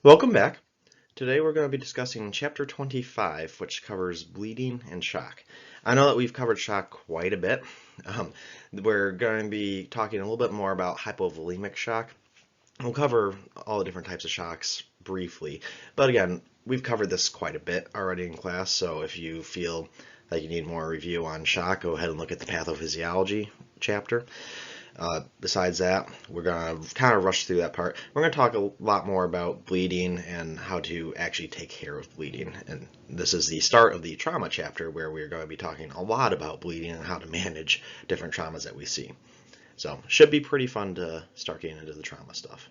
Welcome back. Today we're going to be discussing Chapter 25, which covers bleeding and shock. I know that we've covered shock quite a bit. Um, we're going to be talking a little bit more about hypovolemic shock. We'll cover all the different types of shocks briefly, but again, we've covered this quite a bit already in class, so if you feel like you need more review on shock, go ahead and look at the pathophysiology chapter. Besides that, we're going to kind of rush through that part. We're going to talk a lot more about bleeding and how to actually take care of bleeding. And this is the start of the trauma chapter where we're going to be talking a lot about bleeding and how to manage different traumas that we see. So, should be pretty fun to start getting into the trauma stuff.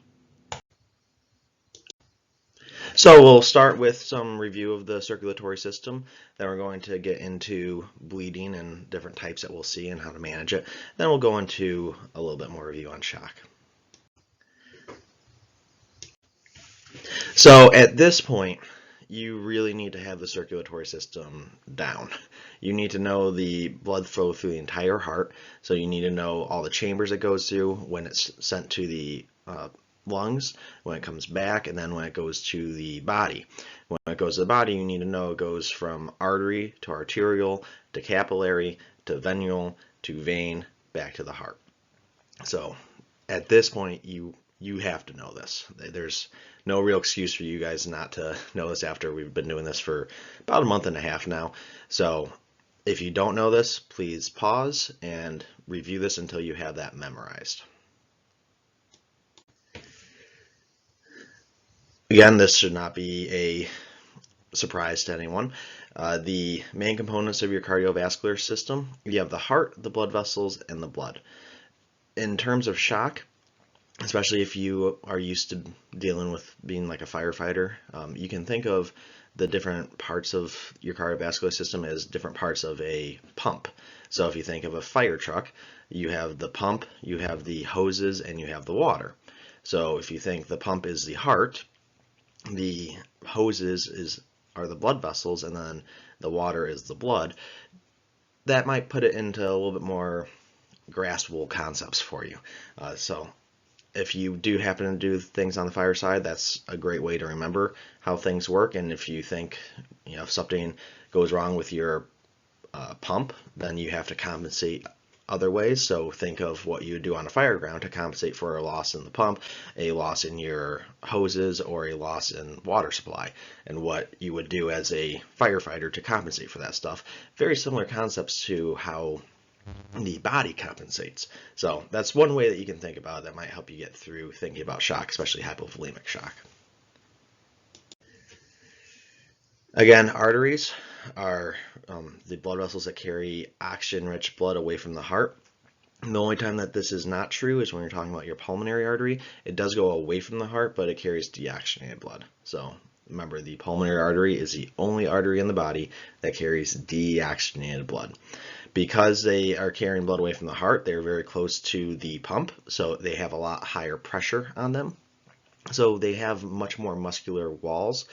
So we'll start with some review of the circulatory system. Then we're going to get into bleeding and different types that we'll see and how to manage it. Then we'll go into a little bit more review on shock. So at this point, you really need to have the circulatory system down. You need to know the blood flow through the entire heart. So you need to know all the chambers it goes through, when it's sent to the lungs, when it comes back, and then when it goes to the body. When it goes to the body, you need to know it goes from artery to arterial to capillary to venule to vein back to the heart. So at this point, you have to know this. There's no real excuse for you guys not to know this after we've been doing this for about a month and a half now. So if you don't know this, please pause and review this until you have that memorized. Again, this should not be a surprise to anyone. The main components of your cardiovascular system, you have the heart, the blood vessels, and the blood. In terms of shock, especially if you are used to dealing with being like a firefighter, you can think of the different parts of your cardiovascular system as different parts of a pump. So if you think of a fire truck, you have the pump, you have the hoses, and you have the water. So if you think the pump is the heart, the hoses are the blood vessels, and then the water is the blood. That might put it into a little bit more graspable concepts for you. So if you do happen to do things on the fire side, that's a great way to remember how things work. And if you think, if something goes wrong with your pump, then you have to compensate other ways. So think of what you would do on a fire ground to compensate for a loss in the pump, a loss in your hoses, or a loss in water supply, and what you would do as a firefighter to compensate for that stuff. Very similar concepts to how the body compensates. So that's one way that you can think about it that might help you get through thinking about shock, especially hypovolemic shock. Again, arteries are the blood vessels that carry oxygen-rich blood away from the heart. The only time that this is not true is when you're talking about your pulmonary artery. It does go away from the heart, but it carries deoxygenated blood. So remember, the pulmonary artery is the only artery in the body that carries deoxygenated blood. Because they are carrying blood away from the heart, they're very close to the pump, so they have a lot higher pressure on them. So they have much more muscular walls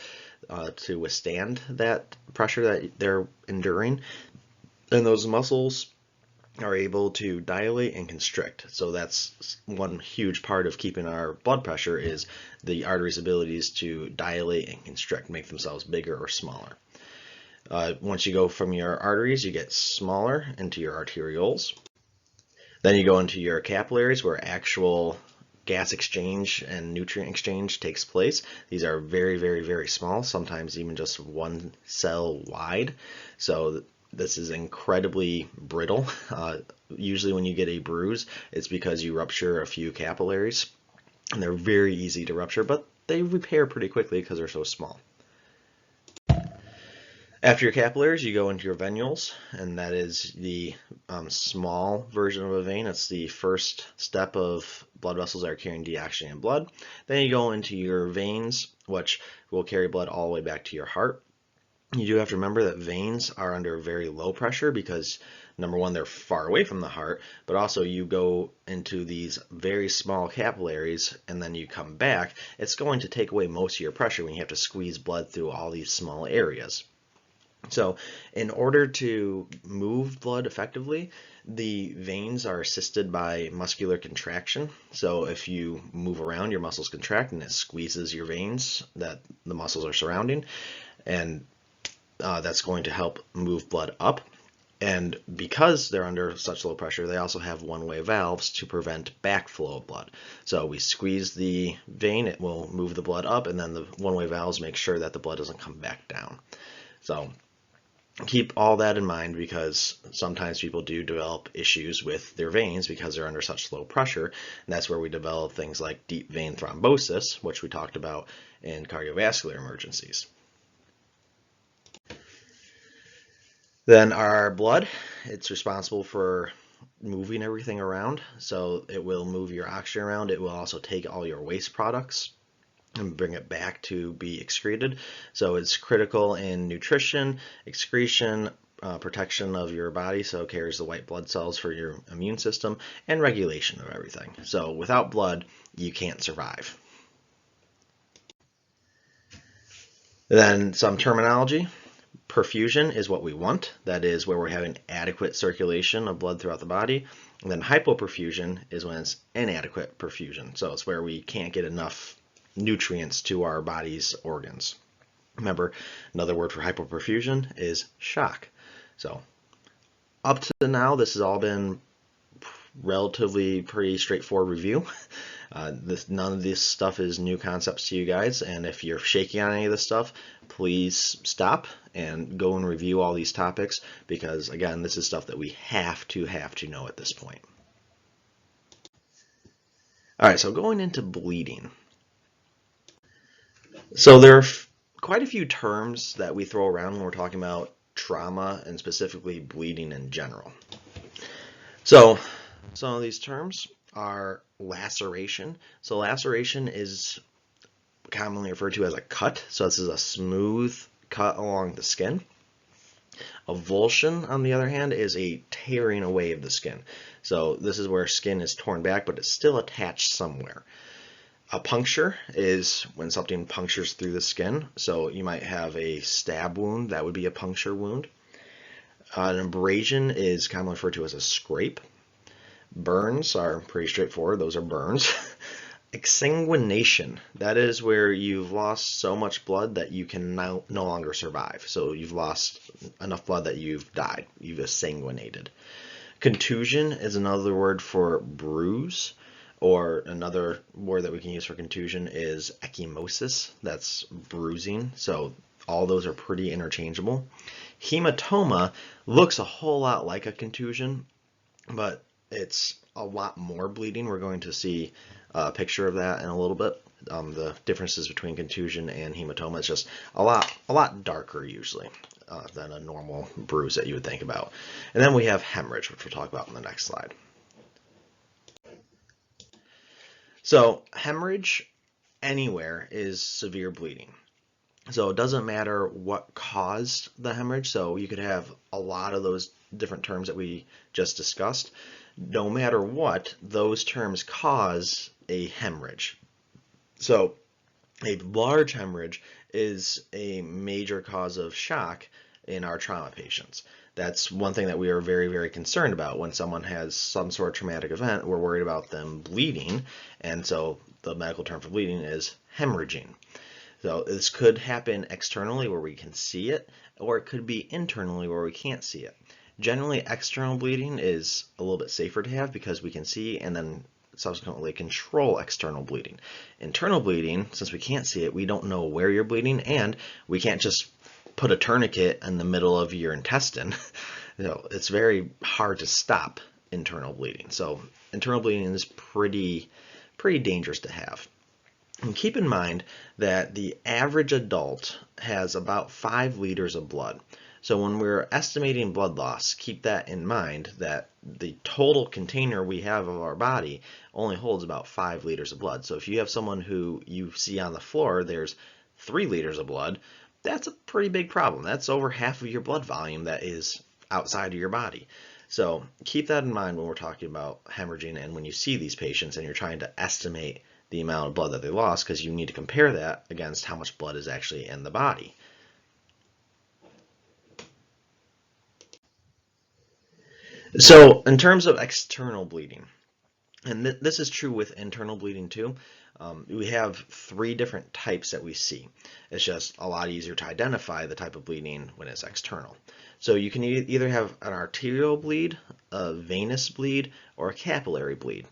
to withstand that pressure that they're enduring. And those muscles are able to dilate and constrict. So that's one huge part of keeping our blood pressure is the artery's abilities to dilate and constrict, make themselves bigger or smaller. Once you go from your arteries, you get smaller into your arterioles. Then you go into your capillaries where actual gas exchange and nutrient exchange takes place. These are very, very, very small, sometimes even just one cell wide. So this is incredibly brittle. Usually when you get a bruise, it's because you rupture a few capillaries, and they're very easy to rupture, but they repair pretty quickly because they're so small. After your capillaries, you go into your venules, and that is the small version of a vein. It's the first step of blood vessels that are carrying deoxygenated blood. Then you go into your veins, which will carry blood all the way back to your heart. You do have to remember that veins are under very low pressure because, number one, they're far away from the heart, but also you go into these very small capillaries and then you come back. It's going to take away most of your pressure when you have to squeeze blood through all these small areas. So in order to move blood effectively, the veins are assisted by muscular contraction. So if you move around, your muscles contract and it squeezes your veins that the muscles are surrounding, and that's going to help move blood up. And because they're under such low pressure, they also have one-way valves to prevent backflow of blood. So we squeeze the vein, it will move the blood up, and then the one-way valves make sure that the blood doesn't come back down. So keep all that in mind, because sometimes people do develop issues with their veins because they're under such low pressure, and that's where we develop things like deep vein thrombosis, which we talked about in cardiovascular emergencies. Then our blood, it's responsible for moving everything around, so it will move your oxygen around. It will also take all your waste products and bring it back to be excreted. So it's critical in nutrition, excretion, protection of your body, so it carries the white blood cells for your immune system, and regulation of everything. So without blood, you can't survive. Then some terminology. Perfusion is what we want. That is where we're having adequate circulation of blood throughout the body. And then hypoperfusion is when it's inadequate perfusion. So it's where we can't get enough nutrients to our body's organs. Remember, another word for hypoperfusion is shock. So up to now, this has all been relatively pretty straightforward review. None of this stuff is new concepts to you guys, and if you're shaky on any of this stuff, please stop and go and review all these topics, because again, this is stuff that we have to know at this point. All right, so going into bleeding. So there are quite a few terms that we throw around when we're talking about trauma and specifically bleeding in general. So some of these terms are laceration. So laceration is commonly referred to as a cut. So this is a smooth cut along the skin. Avulsion, on the other hand, is a tearing away of the skin. So this is where skin is torn back, but it's still attached somewhere. A puncture is when something punctures through the skin. So you might have a stab wound, that would be a puncture wound. An abrasion is commonly referred to as a scrape. Burns are pretty straightforward, those are burns. Exsanguination, that is where you've lost so much blood that you can now no longer survive. So you've lost enough blood that you've died, you've exsanguinated. Contusion is another word for bruise, or another word that we can use for contusion is ecchymosis, that's bruising. So all those are pretty interchangeable. Hematoma looks a whole lot like a contusion, but it's a lot more bleeding. We're going to see a picture of that in a little bit. The differences between contusion and hematoma is just a lot darker usually than a normal bruise that you would think about. And then we have hemorrhage, which we'll talk about in the next slide. So hemorrhage anywhere is severe bleeding. So it doesn't matter what caused the hemorrhage. So you could have a lot of those different terms that we just discussed. No matter what, those terms cause a hemorrhage. So a large hemorrhage is a major cause of shock in our trauma patients. That's one thing that we are very, very concerned about. When someone has some sort of traumatic event, we're worried about them bleeding, and so the medical term for bleeding is hemorrhaging. So this could happen externally where we can see it, or it could be internally where we can't see it. Generally, external bleeding is a little bit safer to have because we can see and then subsequently control external bleeding. Internal bleeding, since we can't see it, we don't know where you're bleeding, and we can't just put a tourniquet in the middle of your intestine. It's very hard to stop internal bleeding. So internal bleeding is pretty dangerous to have. And keep in mind that the average adult has about 5 liters of blood. So when we're estimating blood loss, keep that in mind, that the total container we have of our body only holds about 5 liters of blood. So if you have someone who you see on the floor, there's 3 liters of blood, that's a pretty big problem. That's over half of your blood volume that is outside of your body. So keep that in mind when we're talking about hemorrhaging and when you see these patients and you're trying to estimate the amount of blood that they lost, because you need to compare that against how much blood is actually in the body. So in terms of external bleeding, and this is true with internal bleeding too, we have three different types that we see. It's just a lot easier to identify the type of bleeding when it's external. So you can either have an arterial bleed, a venous bleed, or a capillary bleed.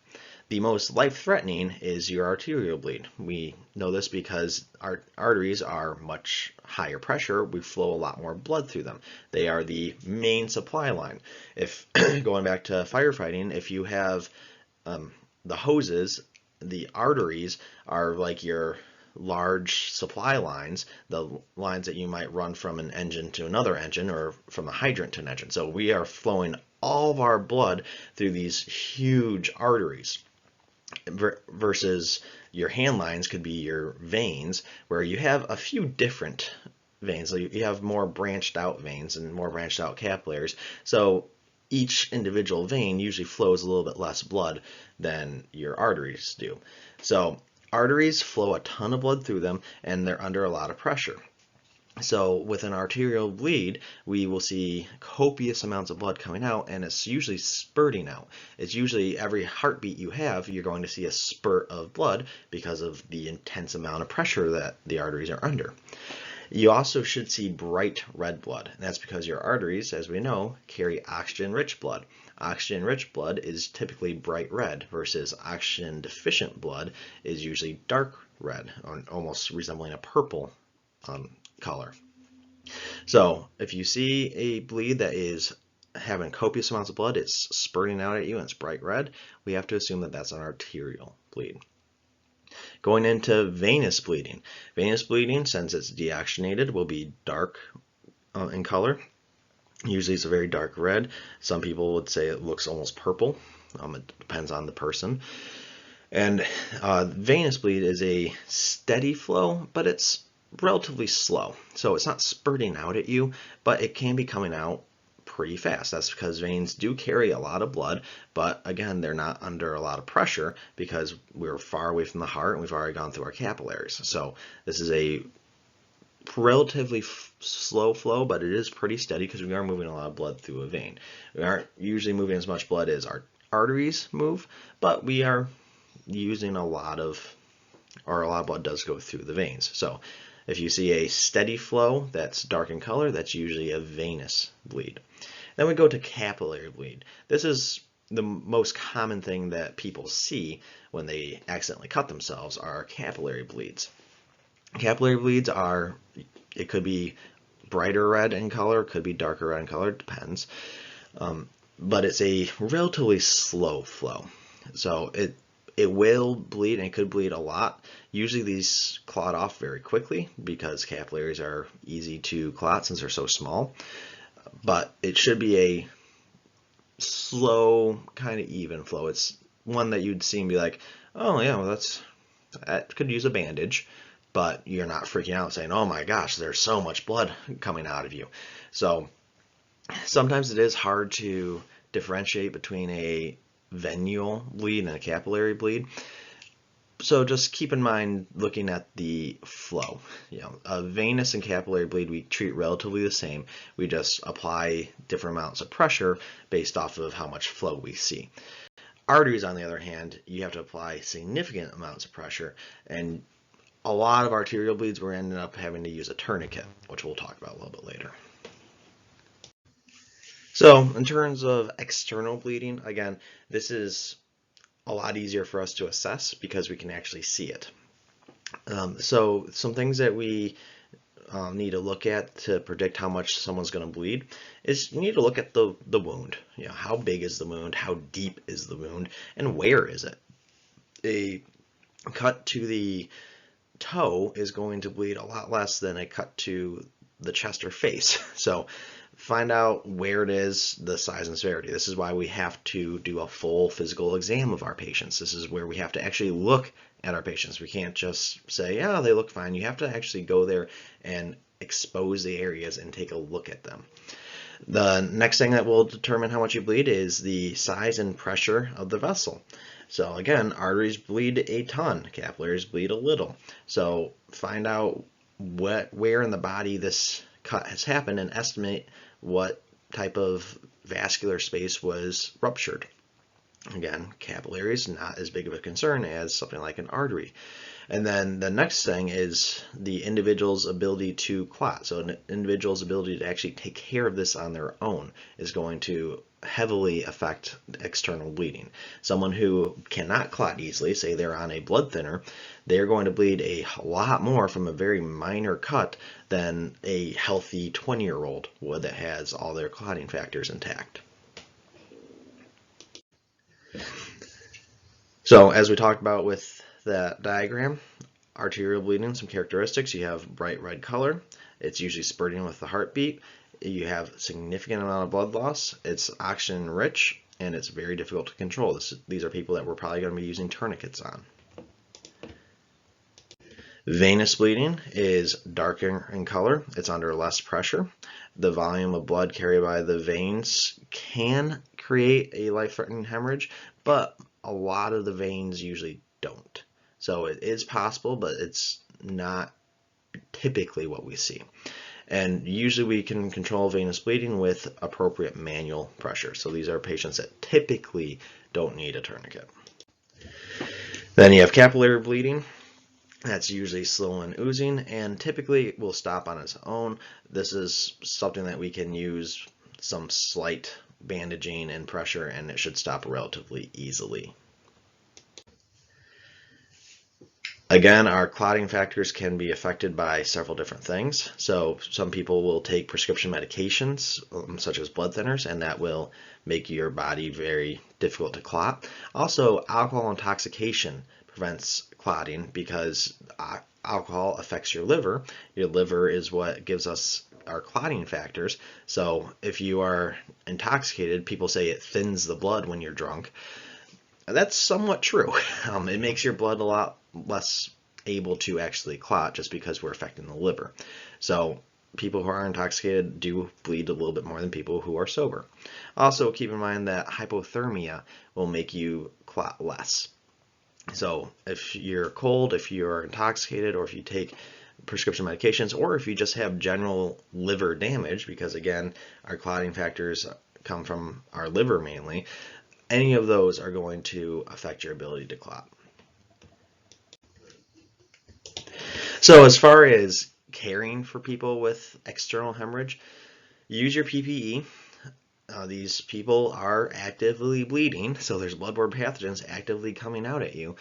The most life-threatening is your arterial bleed. We know this because our arteries are much higher pressure. We flow a lot more blood through them. They are the main supply line. If going back to firefighting, if you have the hoses, the arteries are like your large supply lines, the lines that you might run from an engine to another engine or from a hydrant to an engine. So we are flowing all of our blood through these huge arteries versus your hand lines could be your veins, where you have a few different veins. So you have more branched out veins and more branched out capillaries. So each individual vein usually flows a little bit less blood than your arteries do. So arteries flow a ton of blood through them, and they're under a lot of pressure. So with an arterial bleed, we will see copious amounts of blood coming out, and it's usually spurting out. It's usually every heartbeat you have, you're going to see a spurt of blood because of the intense amount of pressure that the arteries are under. You also should see bright red blood, and that's because your arteries, as we know, carry oxygen-rich blood. Oxygen-rich blood is typically bright red versus oxygen-deficient blood is usually dark red, or almost resembling a purple color. So if you see a bleed that is having copious amounts of blood, it's spurting out at you and it's bright red, we have to assume that that's an arterial bleed. Going into venous bleeding. Venous bleeding, since it's deoxygenated, will be dark in color. Usually it's a very dark red. Some people would say it looks almost purple. It depends on the person. And venous bleed is a steady flow, but it's relatively slow. So it's not spurting out at you, but it can be coming out pretty fast. That's because veins do carry a lot of blood, but again, they're not under a lot of pressure because we're far away from the heart and we've already gone through our capillaries. So this is a relatively slow flow, but it is pretty steady because we are moving a lot of blood through a vein. We aren't usually moving as much blood as our arteries move, but we are using a lot of blood does go through the veins. So if you see a steady flow that's dark in color, that's usually a venous bleed. Then we go to capillary bleed. This is the most common thing that people see when they accidentally cut themselves are capillary bleeds. Capillary bleeds are, it could be brighter red in color, could be darker red in color, it depends. But it's a relatively slow flow. So it will bleed and it could bleed a lot. Usually these clot off very quickly because capillaries are easy to clot since they're so small. But it should be a slow, kind of even flow. It's one that you'd see and be like, oh yeah, well that could use a bandage, but you're not freaking out saying, oh my gosh, there's so much blood coming out of you. So sometimes it is hard to differentiate between a venual bleed and a capillary bleed. So just keep in mind looking at the flow. A venous and capillary bleed we treat relatively the same. We just apply different amounts of pressure based off of how much flow we see. Arteries, on the other hand, you have to apply significant amounts of pressure, and a lot of arterial bleeds we're ending up having to use a tourniquet, which we'll talk about a little bit later. So in terms of external bleeding, again, this is a lot easier for us to assess because we can actually see it. So some things that we need to look at to predict how much someone's going to bleed is you need to look at the wound. How big is the wound? How deep is the wound? And where is it? A cut to the toe is going to bleed a lot less than a cut to the chest or face. So find out where it is, the size and severity. This is why we have to do a full physical exam of our patients. This is where we have to actually look at our patients. We can't just say, yeah, they look fine. You have to actually go there and expose the areas and take a look at them. The next thing that will determine how much you bleed is the size and pressure of the vessel. So again, arteries bleed a ton, capillaries bleed a little. So find out where in the body this cut has happened and estimate what type of vascular space was ruptured. Again, capillaries, not as big of a concern as something like an artery. And then the next thing is the individual's ability to clot. So an individual's ability to actually take care of this on their own is going to heavily affect external bleeding. Someone who cannot clot easily, say they're on a blood thinner, they're going to bleed a lot more from a very minor cut than a healthy 20-year-old would that has all their clotting factors intact. So as we talked about with that diagram, arterial bleeding, some characteristics: you have bright red color, it's usually spurting with the heartbeat, you have significant amount of blood loss, it's oxygen rich, and it's very difficult to control. These are people that we're probably going to be using tourniquets on. Venous bleeding is darker in color, it's under less pressure. The volume of blood carried by the veins can create a life-threatening hemorrhage, but a lot of the veins usually don't. So it is possible, but it's not typically what we see. And usually we can control venous bleeding with appropriate manual pressure. So these are patients that typically don't need a tourniquet. Then you have capillary bleeding. That's usually slow and oozing, and typically will stop on its own. This is something that we can use some slight bandaging and pressure, and it should stop relatively easily. Again, our clotting factors can be affected by several different things. So some people will take prescription medications, such as blood thinners, and that will make your body very difficult to clot. Also, alcohol intoxication prevents clotting because alcohol affects your liver. Your liver is what gives us our clotting factors. So if you are intoxicated, people say it thins the blood when you're drunk. That's somewhat true. It makes your blood a lot less able to actually clot just because we're affecting the liver. So people who are intoxicated do bleed a little bit more than people who are sober. Also, keep in mind that hypothermia will make you clot less. So if you're cold, if you're intoxicated, or if you take prescription medications, or if you just have general liver damage, because again, our clotting factors come from our liver mainly, any of those are going to affect your ability to clot. So as far as caring for people with external hemorrhage, use your PPE. These people are actively bleeding, so there's bloodborne pathogens actively coming out at you.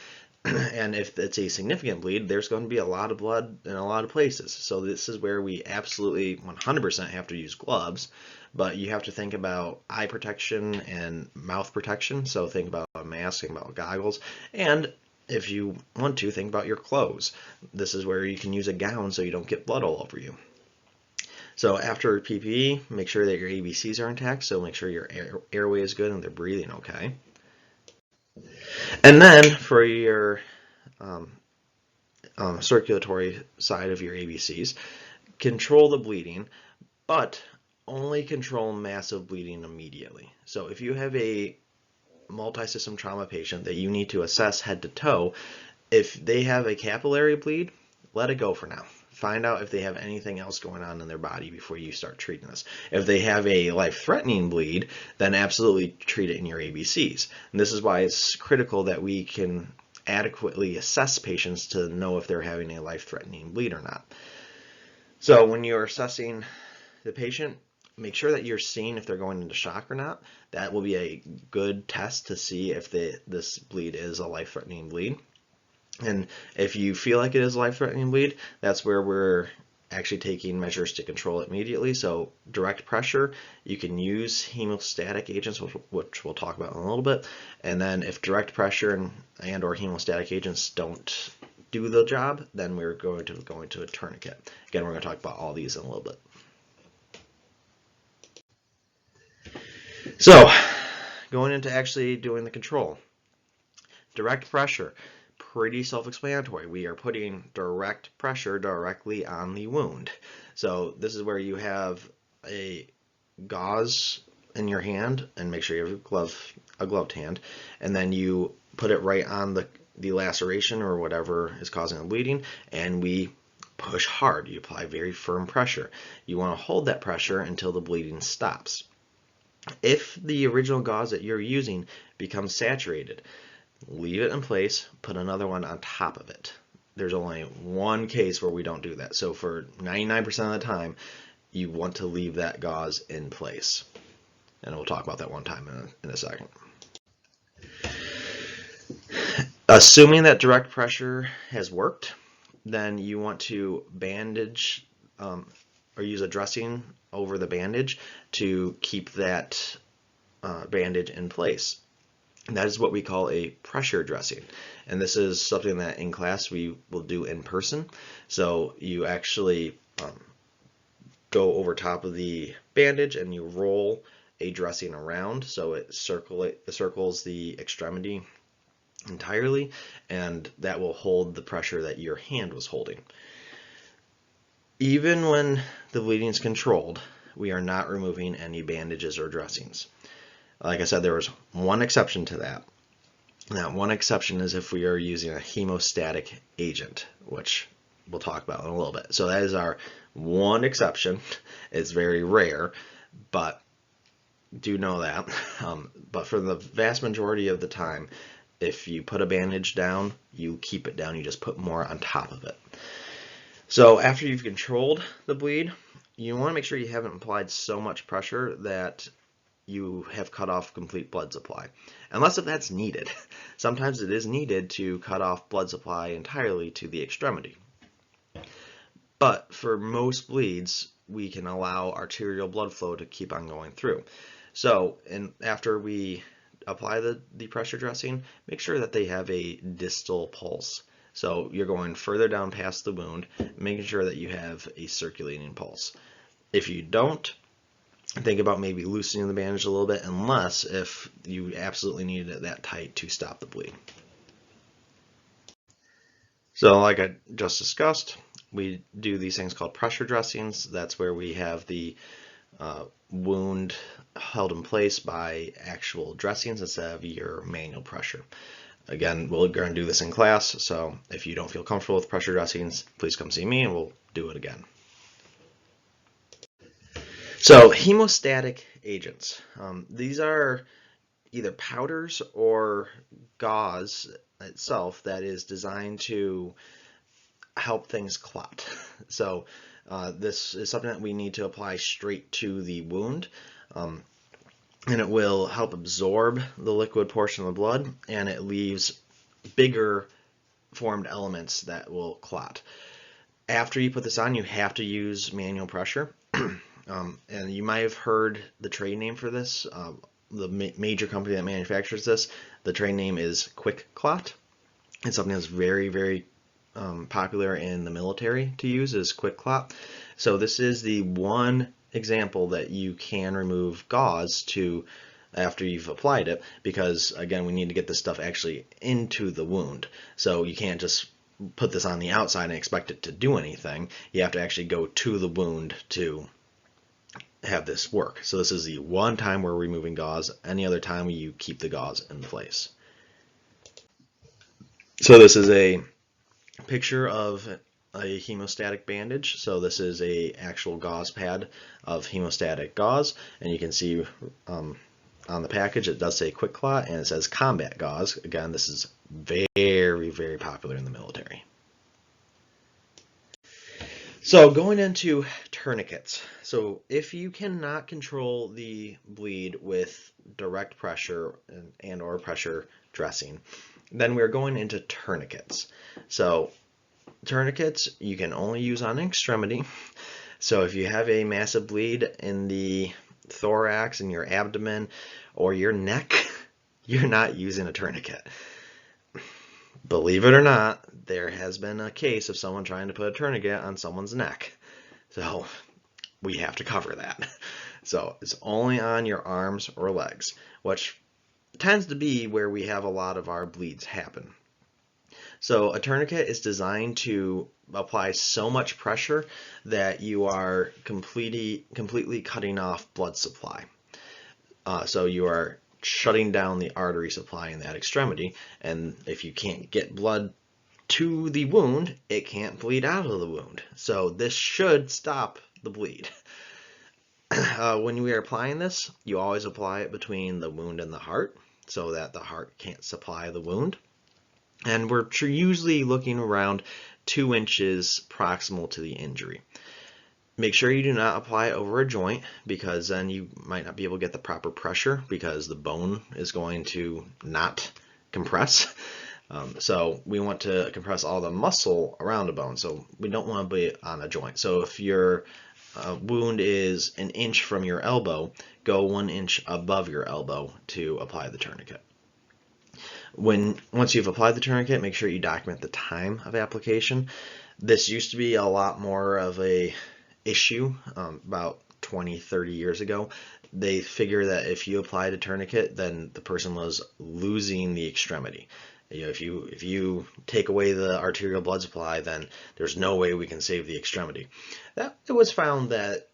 And if it's a significant bleed, there's going to be a lot of blood in a lot of places. So this is where we absolutely 100% have to use gloves, but you have to think about eye protection and mouth protection. So think about a mask, think about goggles, and if you want to, think about your clothes. This is where you can use a gown so you don't get blood all over you. So after PPE, make sure that your ABCs are intact, so make sure your airway is good and they're breathing okay. And then for your circulatory side of your ABCs, control the bleeding, but only control massive bleeding immediately. So if you have a multi-system trauma patient that you need to assess head to toe, if they have a capillary bleed, let it go for now. Find out if they have anything else going on in their body before you start treating this. If they have a life-threatening bleed, then absolutely treat it in your ABCs. And this is why it's critical that we can adequately assess patients to know if they're having a life-threatening bleed or not. So when you're assessing the patient, make sure that you're seeing if they're going into shock or not. That will be a good test to see if this bleed is a life-threatening bleed. And if you feel like it is a life-threatening bleed, that's where we're actually taking measures to control it immediately. So direct pressure, you can use hemostatic agents, which we'll talk about in a little bit. And then if direct pressure and or hemostatic agents don't do the job, then we're going to go into a tourniquet. Again, we're going to talk about all these in a little bit. So going into actually doing the control. Direct pressure. Pretty self-explanatory. We are putting direct pressure directly on the wound. So this is where you have a gauze in your hand, and make sure you have a gloved hand, and then you put it right on the laceration or whatever is causing the bleeding, and we push hard. You apply very firm pressure. You want to hold that pressure until the bleeding stops. If the original gauze that you're using becomes saturated, leave it in place, put another one on top of it. There's only one case where we don't do that. So for 99% of the time, you want to leave that gauze in place. And we'll talk about that one time in a second. Assuming that direct pressure has worked, then you want to bandage or use a dressing over the bandage to keep that bandage in place. And that is what we call a pressure dressing. And this is something that in class we will do in person. So you actually go over top of the bandage and you roll a dressing around so it circles the extremity entirely, and that will hold the pressure that your hand was holding. Even when the bleeding is controlled, we are not removing any bandages or dressings. Like I said, there was one exception to that. That one exception is if we are using a hemostatic agent, which we'll talk about in a little bit. So that is our one exception. It's very rare, but do know that. But for the vast majority of the time, if you put a bandage down, you keep it down. You just put more on top of it. So after you've controlled the bleed, you want to make sure you haven't applied so much pressure that you have cut off complete blood supply. Unless if that's needed. Sometimes it is needed to cut off blood supply entirely to the extremity. But for most bleeds, we can allow arterial blood flow to keep on going through. So after we apply the pressure dressing, make sure that they have a distal pulse. So you're going further down past the wound, making sure that you have a circulating pulse. If you don't, think about maybe loosening the bandage a little bit, unless if you absolutely needed it that tight to stop the bleed. So like I just discussed, we do these things called pressure dressings. That's where we have the wound held in place by actual dressings instead of your manual pressure. Again, we're going to do this in class, so if you don't feel comfortable with pressure dressings, please come see me and we'll do it again. So hemostatic agents. These are either powders or gauze itself that is designed to help things clot. So this is something that we need to apply straight to the wound, and it will help absorb the liquid portion of the blood, and it leaves bigger formed elements that will clot. After you put this on, you have to use manual pressure. And you might have heard the trade name for this. The major company that manufactures this, the trade name is QuikClot. It's something that's very, very popular in the military to use, is QuikClot. So this is the one example that you can remove gauze to after you've applied it, because again, we need to get this stuff actually into the wound. So you can't just put this on the outside and expect it to do anything. You have to actually go to the wound to have this work. So this is the one time we're removing gauze. Any other time you keep the gauze in place. So this is a picture of a hemostatic bandage. So this is a actual gauze pad of hemostatic gauze, and you can see on the package it does say QuikClot and it says combat gauze. Again, this is very, very popular in the military. So going into tourniquets. So if you cannot control the bleed with direct pressure and or pressure dressing, then we're going into tourniquets. So tourniquets you can only use on an extremity. So if you have a massive bleed in the thorax, in your abdomen, or your neck, you're not using a tourniquet. Believe it or not, there has been a case of someone trying to put a tourniquet on someone's neck. So we have to cover that. So it's only on your arms or legs, which tends to be where we have a lot of our bleeds happen. So a tourniquet is designed to apply so much pressure that you are completely cutting off blood supply. So you are shutting down the artery supply in that extremity, and if you can't get blood to the wound, it can't bleed out of the wound. So this should stop the bleed. When we are applying this, you always apply it between the wound and the heart so that the heart can't supply the wound. And we're usually looking around 2 inches proximal to the injury. Make sure you do not apply it over a joint, because then you might not be able to get the proper pressure because the bone is going to not compress. So we want to compress all the muscle around the bone, so we don't want to be on a joint. So if your wound is 1 inch from your elbow, go 1 inch above your elbow to apply the tourniquet. Once you've applied the tourniquet, make sure you document the time of application. This used to be a lot more of a issue about 20-30 years ago. They figure that if you applied a tourniquet, then the person was losing the extremity. If you take away the arterial blood supply, then there's no way we can save the extremity. It was found that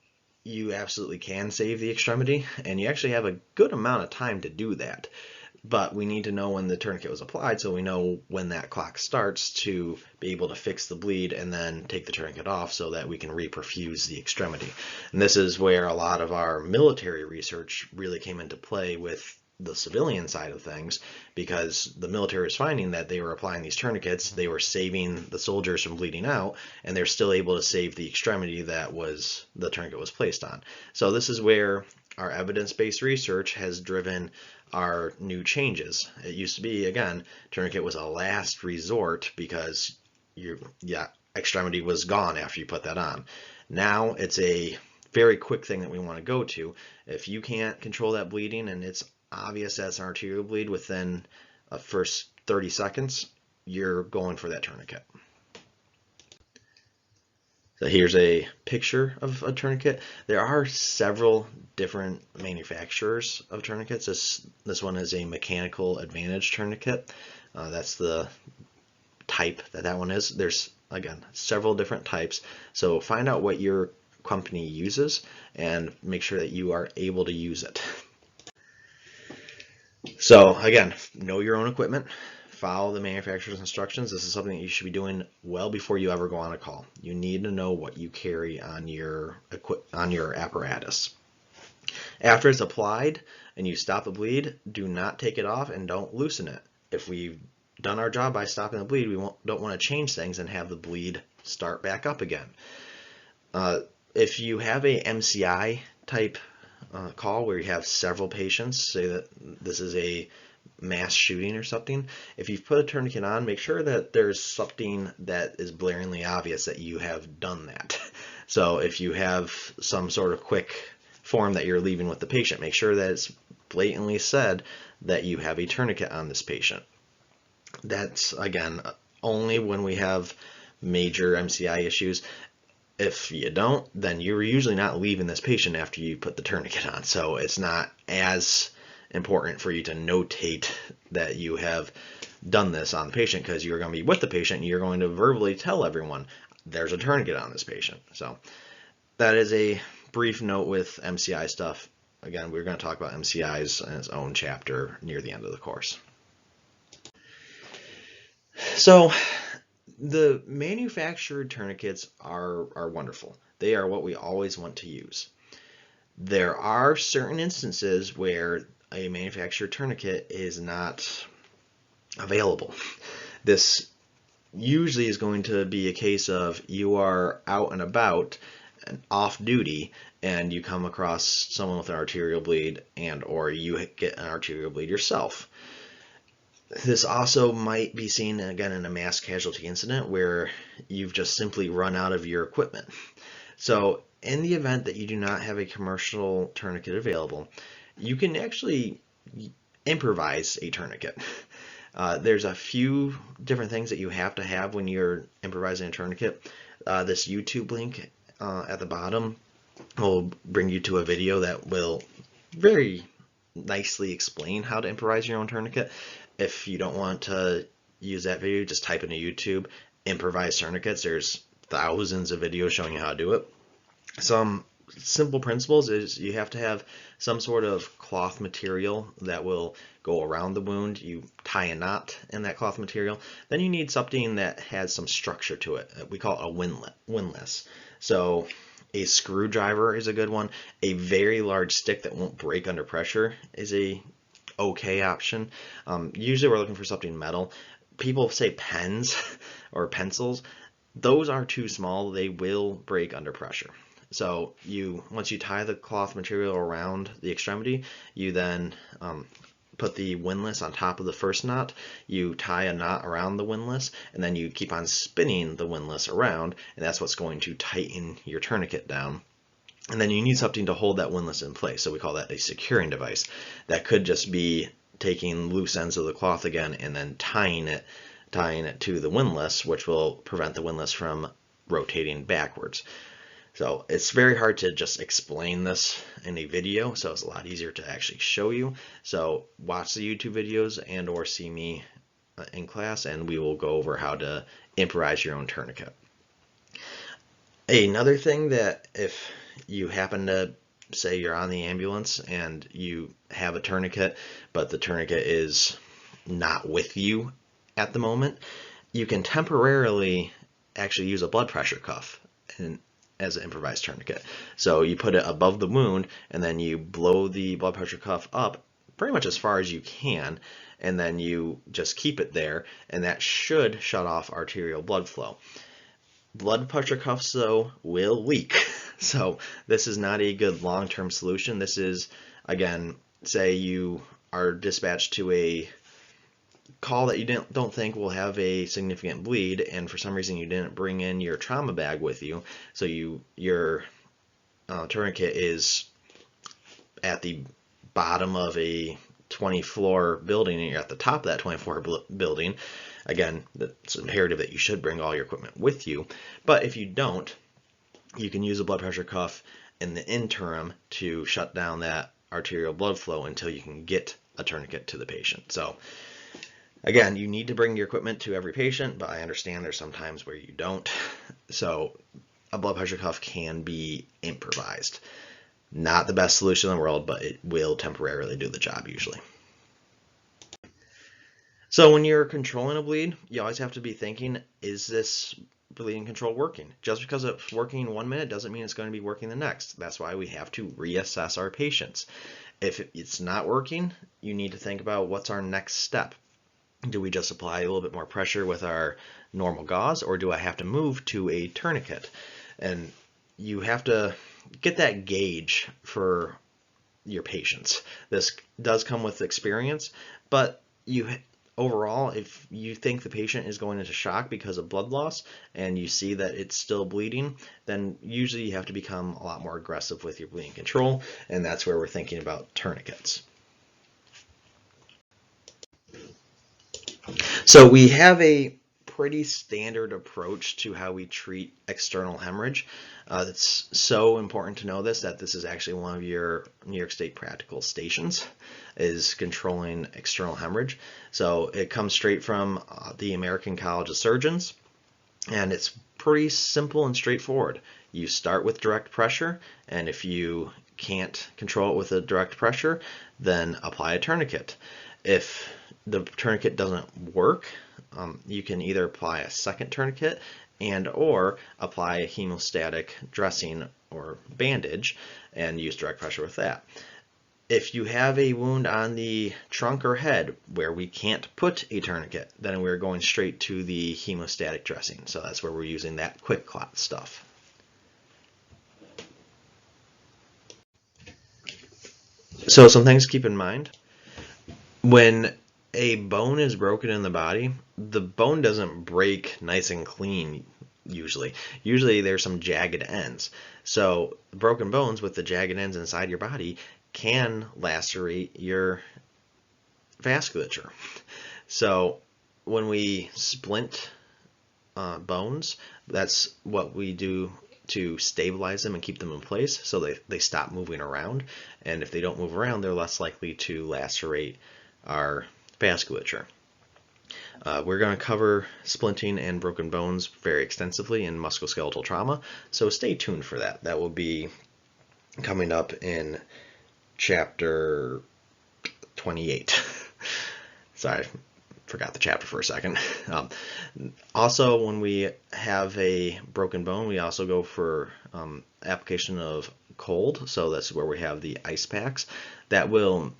you absolutely can save the extremity, and you actually have a good amount of time to do that. But we need to know when the tourniquet was applied, so we know when that clock starts to be able to fix the bleed and then take the tourniquet off so that we can reperfuse the extremity. And this is where a lot of our military research really came into play with the civilian side of things, because the military was finding that they were applying these tourniquets, they were saving the soldiers from bleeding out, and they're still able to save the extremity that the tourniquet was placed on. So this is where our evidence-based research has driven our new changes. It used to be, again, tourniquet was a last resort because your extremity was gone after you put that on. Now it's a very quick thing that we want to go to. If you can't control that bleeding and it's obvious that's an arterial bleed within the first 30 seconds, you're going for that tourniquet. So here's a picture of a tourniquet. There are several different manufacturers of tourniquets. This one is a Mechanical Advantage tourniquet. That's the type that one is. There's, again, several different types. So find out what your company uses and make sure that you are able to use it. So again, know your own equipment. Follow the manufacturer's instructions. This is something that you should be doing well before you ever go on a call. You need to know what you carry on your apparatus. After it's applied and you stop the bleed, do not take it off and don't loosen it. If we've done our job by stopping the bleed, we don't want to change things and have the bleed start back up again. If you have a MCI type call where you have several patients, say that this is a mass shooting or something, if you've put a tourniquet on, make sure that there's something that is blaringly obvious that you have done that. So if you have some sort of quick form that you're leaving with the patient, make sure that it's blatantly said that you have a tourniquet on this patient. That's, again, only when we have major MCI issues. If you don't, then you're usually not leaving this patient after you put the tourniquet on. So it's not as important for you to notate that you have done this on the patient, because you're going to be with the patient and you're going to verbally tell everyone there's a tourniquet on this patient. So that is a brief note with MCI stuff. Again, we're going to talk about MCIs in its own chapter near the end of the course. So the manufactured tourniquets are wonderful. They are what we always want to use. There are certain instances where a manufactured tourniquet is not available. This usually is going to be a case of you are out and about and off duty and you come across someone with an arterial bleed, and or you get an arterial bleed yourself. This also might be seen, again, in a mass casualty incident where you've just simply run out of your equipment. So in the event that you do not have a commercial tourniquet available, you can actually improvise a tourniquet. There's a few different things that you have to have when you're improvising a tourniquet. This YouTube link at the bottom will bring you to a video that will very nicely explain how to improvise your own tourniquet. If you don't want to use that video, just type into YouTube improvise tourniquets. There's thousands of videos showing you how to do it. Some simple principles is you have to have some sort of cloth material that will go around the wound. You tie a knot in that cloth material. Then you need something that has some structure to it. We call it a windlass. So A screwdriver is a good one. A very large stick that won't break under pressure is a okay option. Usually we're looking for something metal. People say pens or pencils. Those are too small. They will break under pressure. So once you tie the cloth material around the extremity, you then put the windlass on top of the first knot. You tie a knot around the windlass, and then you keep on spinning the windlass around, and that's what's going to tighten your tourniquet down. And then you need something to hold that windlass in place, so we call that a securing device. That could just be taking loose ends of the cloth again and then tying it to the windlass, which will prevent the windlass from rotating backwards. So it's very hard to just explain this in a video, so it's a lot easier to actually show you. So watch the YouTube videos and or see me in class, and we will go over how to improvise your own tourniquet. Another thing that if you happen to say you're on the ambulance and you have a tourniquet, but the tourniquet is not with you at the moment, you can temporarily actually use a blood pressure cuff as an improvised tourniquet. So you put it above the wound, and then you blow the blood pressure cuff up pretty much as far as you can, and then you just keep it there, and that should shut off arterial blood flow. Blood pressure cuffs, though, will leak. So this is not a good long-term solution. This is, again, say you are dispatched to a call that you don't think will have a significant bleed, and for some reason you didn't bring in your trauma bag with you, so your tourniquet is at the bottom of a 20-floor building and you're at the top of that 20-floor building. Again, it's imperative that you should bring all your equipment with you, but if you don't, you can use a blood pressure cuff in the interim to shut down that arterial blood flow until you can get a tourniquet to the patient. So again, you need to bring your equipment to every patient, but I understand there's some times where you don't. So a blood pressure cuff can be improvised. Not the best solution in the world, but it will temporarily do the job usually. So when you're controlling a bleed, you always have to be thinking, is this bleeding control working? Just because it's working 1 minute doesn't mean it's going to be working the next. That's why we have to reassess our patients. If it's not working, you need to think about what's our next step. Do we just apply a little bit more pressure with our normal gauze, or do I have to move to a tourniquet? And you have to get that gauge for your patients. This does come with experience, but overall, if you think the patient is going into shock because of blood loss and you see that it's still bleeding, then usually you have to become a lot more aggressive with your bleeding control, and that's where we're thinking about tourniquets. So we have a pretty standard approach to how we treat external hemorrhage. It's so important to know that this is actually one of your New York State practical stations, is controlling external hemorrhage. So it comes straight from the American College of Surgeons, and it's pretty simple and straightforward. You start with direct pressure, and if you can't control it with a direct pressure, then apply a tourniquet. If the tourniquet doesn't work, you can either apply a second tourniquet and or apply a hemostatic dressing or bandage and use direct pressure with that. If you have a wound on the trunk or head where we can't put a tourniquet, then we're going straight to the hemostatic dressing. So that's where we're using that quick clot stuff. So some things to keep in mind. When a bone is broken in the body, the bone doesn't break nice and clean usually. Usually there's some jagged ends. So broken bones with the jagged ends inside your body can lacerate your vasculature. So when we splint bones, that's what we do to stabilize them and keep them in place so they stop moving around. And if they don't move around, they're less likely to lacerate our vasculature. We're going to cover splinting and broken bones very extensively in musculoskeletal trauma, so stay tuned for that. That will be coming up in chapter 28. Sorry, forgot the chapter for a second. Also, when we have a broken bone, we also go for application of cold. So that's where we have the ice packs that will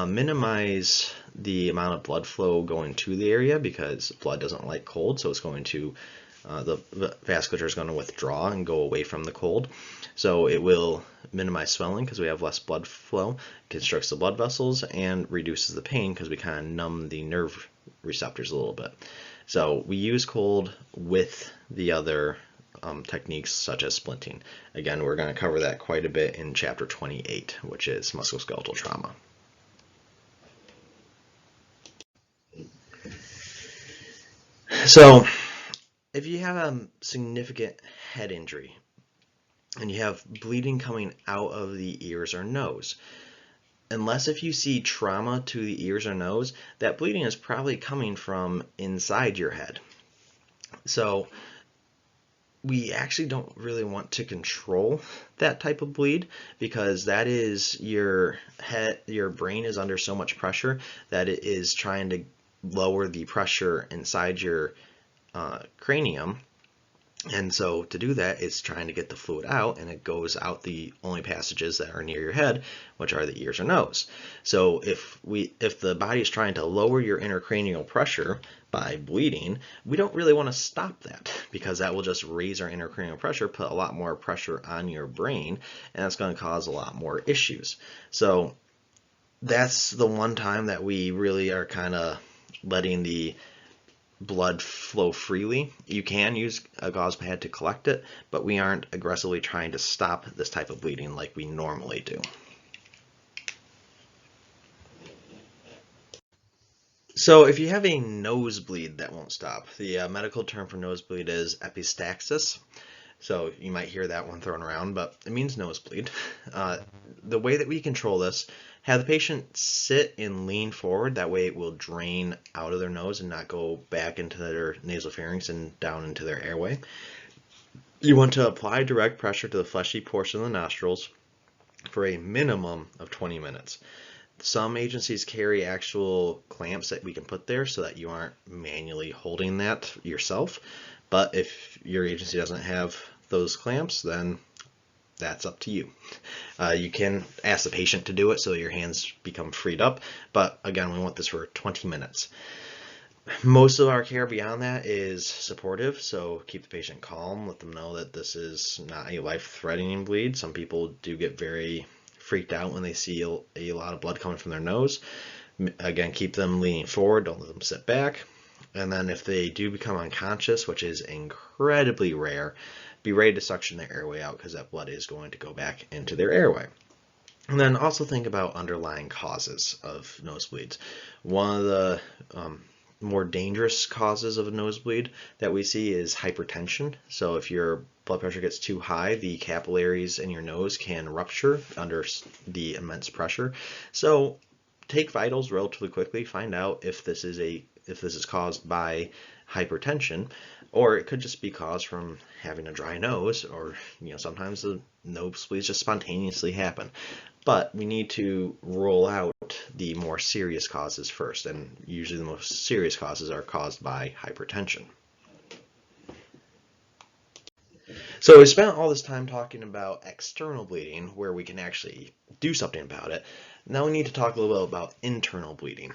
minimize the amount of blood flow going to the area, because blood doesn't like cold, so it's going to the vasculature is going to withdraw and go away from the cold. So it will minimize swelling because we have less blood flow, constricts the blood vessels, and reduces the pain because we kind of numb the nerve receptors a little bit. So we use cold with the other techniques such as splinting. Again, we're going to cover that quite a bit in chapter 28, which is musculoskeletal trauma. So if you have a significant head injury and you have bleeding coming out of the ears or nose, unless if you see trauma to the ears or nose, that bleeding is probably coming from inside your head. So we actually don't really want to control that type of bleed, because that is your brain is under so much pressure that it is trying to lower the pressure inside your cranium. And so to do that, it's trying to get the fluid out, and it goes out the only passages that are near your head, which are the ears or nose. So if the body is trying to lower your intracranial pressure by bleeding, we don't really want to stop that, because that will just raise our intracranial pressure, put a lot more pressure on your brain, and that's going to cause a lot more issues. So that's the one time that we really are kind of letting the blood flow freely. You can use a gauze pad to collect it, but we aren't aggressively trying to stop this type of bleeding like we normally do. So if you have a nosebleed that won't stop, the medical term for nosebleed is epistaxis. So you might hear that one thrown around, but it means nosebleed. The way that we control this, have the patient sit and lean forward. That way it will drain out of their nose and not go back into their nasopharynx and down into their airway. You want to apply direct pressure to the fleshy portion of the nostrils for a minimum of 20 minutes. Some agencies carry actual clamps that we can put there so that you aren't manually holding that yourself. But if your agency doesn't have those clamps, then that's up to you. You can ask the patient to do it so your hands become freed up, but again, we want this for 20 minutes. Most of our care beyond that is supportive, so keep the patient calm, let them know that this is not a life-threatening bleed. Some people do get very freaked out when they see a lot of blood coming from their nose. Again, keep them leaning forward, don't let them sit back. And then if they do become unconscious, which is incredibly rare, be ready to suction their airway out, because that blood is going to go back into their airway. And then also think about underlying causes of nosebleeds. One of the more dangerous causes of a nosebleed that we see is hypertension. So if your blood pressure gets too high, the capillaries in your nose can rupture under the immense pressure. So take vitals relatively quickly, find out if this is caused by hypertension, or it could just be caused from having a dry nose, or sometimes the nosebleeds just spontaneously happen. But we need to rule out the more serious causes first, and usually the most serious causes are caused by hypertension. So we spent all this time talking about external bleeding, where we can actually do something about it. Now we need to talk a little bit about internal bleeding.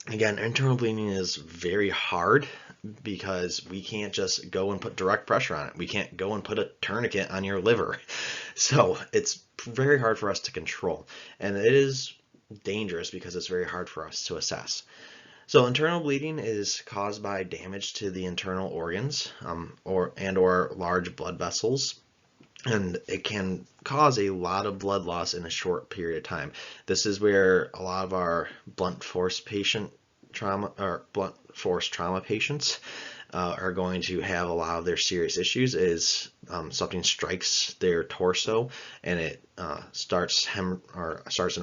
Again, internal bleeding is very hard because we can't just go and put direct pressure on it. We can't go and put a tourniquet on your liver. So it's very hard for us to control. And it is dangerous because it's very hard for us to assess. So internal bleeding is caused by damage to the internal organs or large blood vessels. And it can cause a lot of blood loss in a short period of time. This is where a lot of our blunt force trauma patients are going to have a lot of their serious issues. Is something strikes their torso and it starts an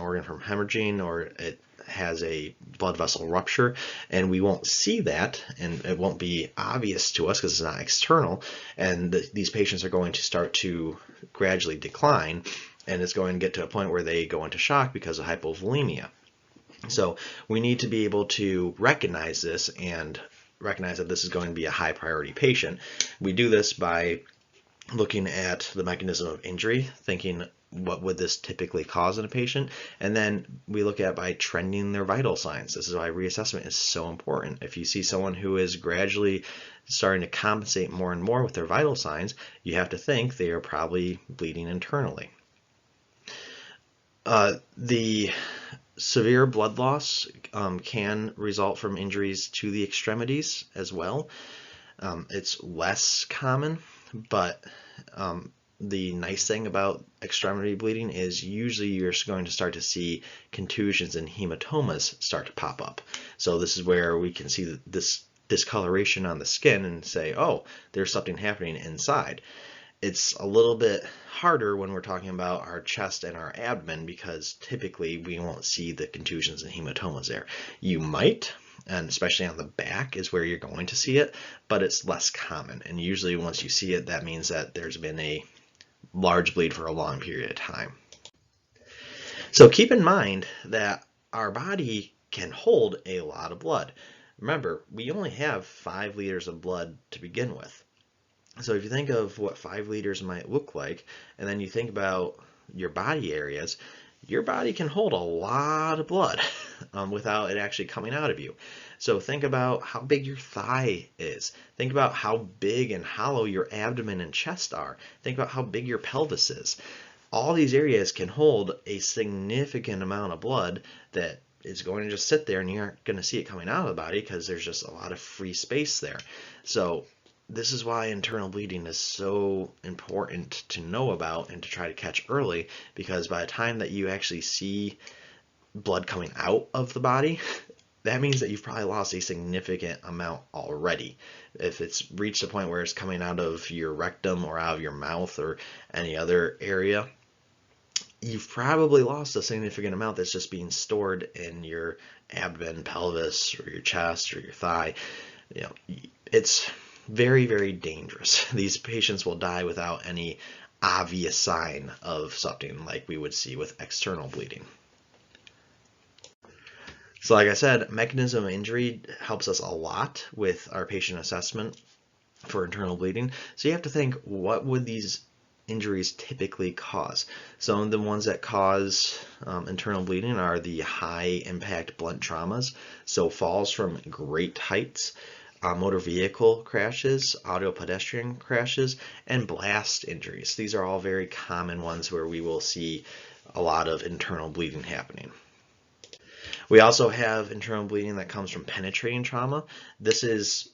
organ from hemorrhaging, or it has a blood vessel rupture, and we won't see that, and it won't be obvious to us because it's not external, and these patients are going to start to gradually decline, and it's going to get to a point where they go into shock because of hypovolemia. So we need to be able to recognize this and recognize that this is going to be a high priority patient. We do this by looking at the mechanism of injury, thinking what would this typically cause in a patient, and then we look at by trending their vital signs. This is why reassessment is so important. If you see someone who is gradually starting to compensate more and more with their vital signs, you have to think they are probably bleeding internally. The severe blood loss can result from injuries to the extremities as well. It's less common, but the nice thing about extremity bleeding is usually you're going to start to see contusions and hematomas start to pop up. So this is where we can see this discoloration on the skin and say, oh, there's something happening inside. It's a little bit harder when we're talking about our chest and our abdomen because typically we won't see the contusions and hematomas there. You might, and especially on the back is where you're going to see it, but it's less common. And usually once you see it, that means that there's been a large bleed for a long period of time. So keep in mind that our body can hold a lot of blood. Remember, we only have 5 liters of blood to begin with. So if you think of what 5 liters might look like, and then you think about your body areas, your body can hold a lot of blood without it actually coming out of you. So think about how big your thigh is. Think about how big and hollow your abdomen and chest are. Think about how big your pelvis is. All these areas can hold a significant amount of blood that is going to just sit there and you aren't going to see it coming out of the body because there's just a lot of free space there. So this is why internal bleeding is so important to know about and to try to catch early, because by the time that you actually see blood coming out of the body, that means that you've probably lost a significant amount already. If it's reached a point where it's coming out of your rectum or out of your mouth or any other area, you've probably lost a significant amount that's just being stored in your abdomen, pelvis, or your chest or your thigh. It's very, very dangerous. These patients will die without any obvious sign of something like we would see with external bleeding. So like I said, mechanism of injury helps us a lot with our patient assessment for internal bleeding. So you have to think, what would these injuries typically cause? Some of the ones that cause internal bleeding are the high impact blunt traumas, so falls from great heights, motor vehicle crashes, auto pedestrian crashes, and blast injuries. These are all very common ones where we will see a lot of internal bleeding happening. We also have internal bleeding that comes from penetrating trauma. This is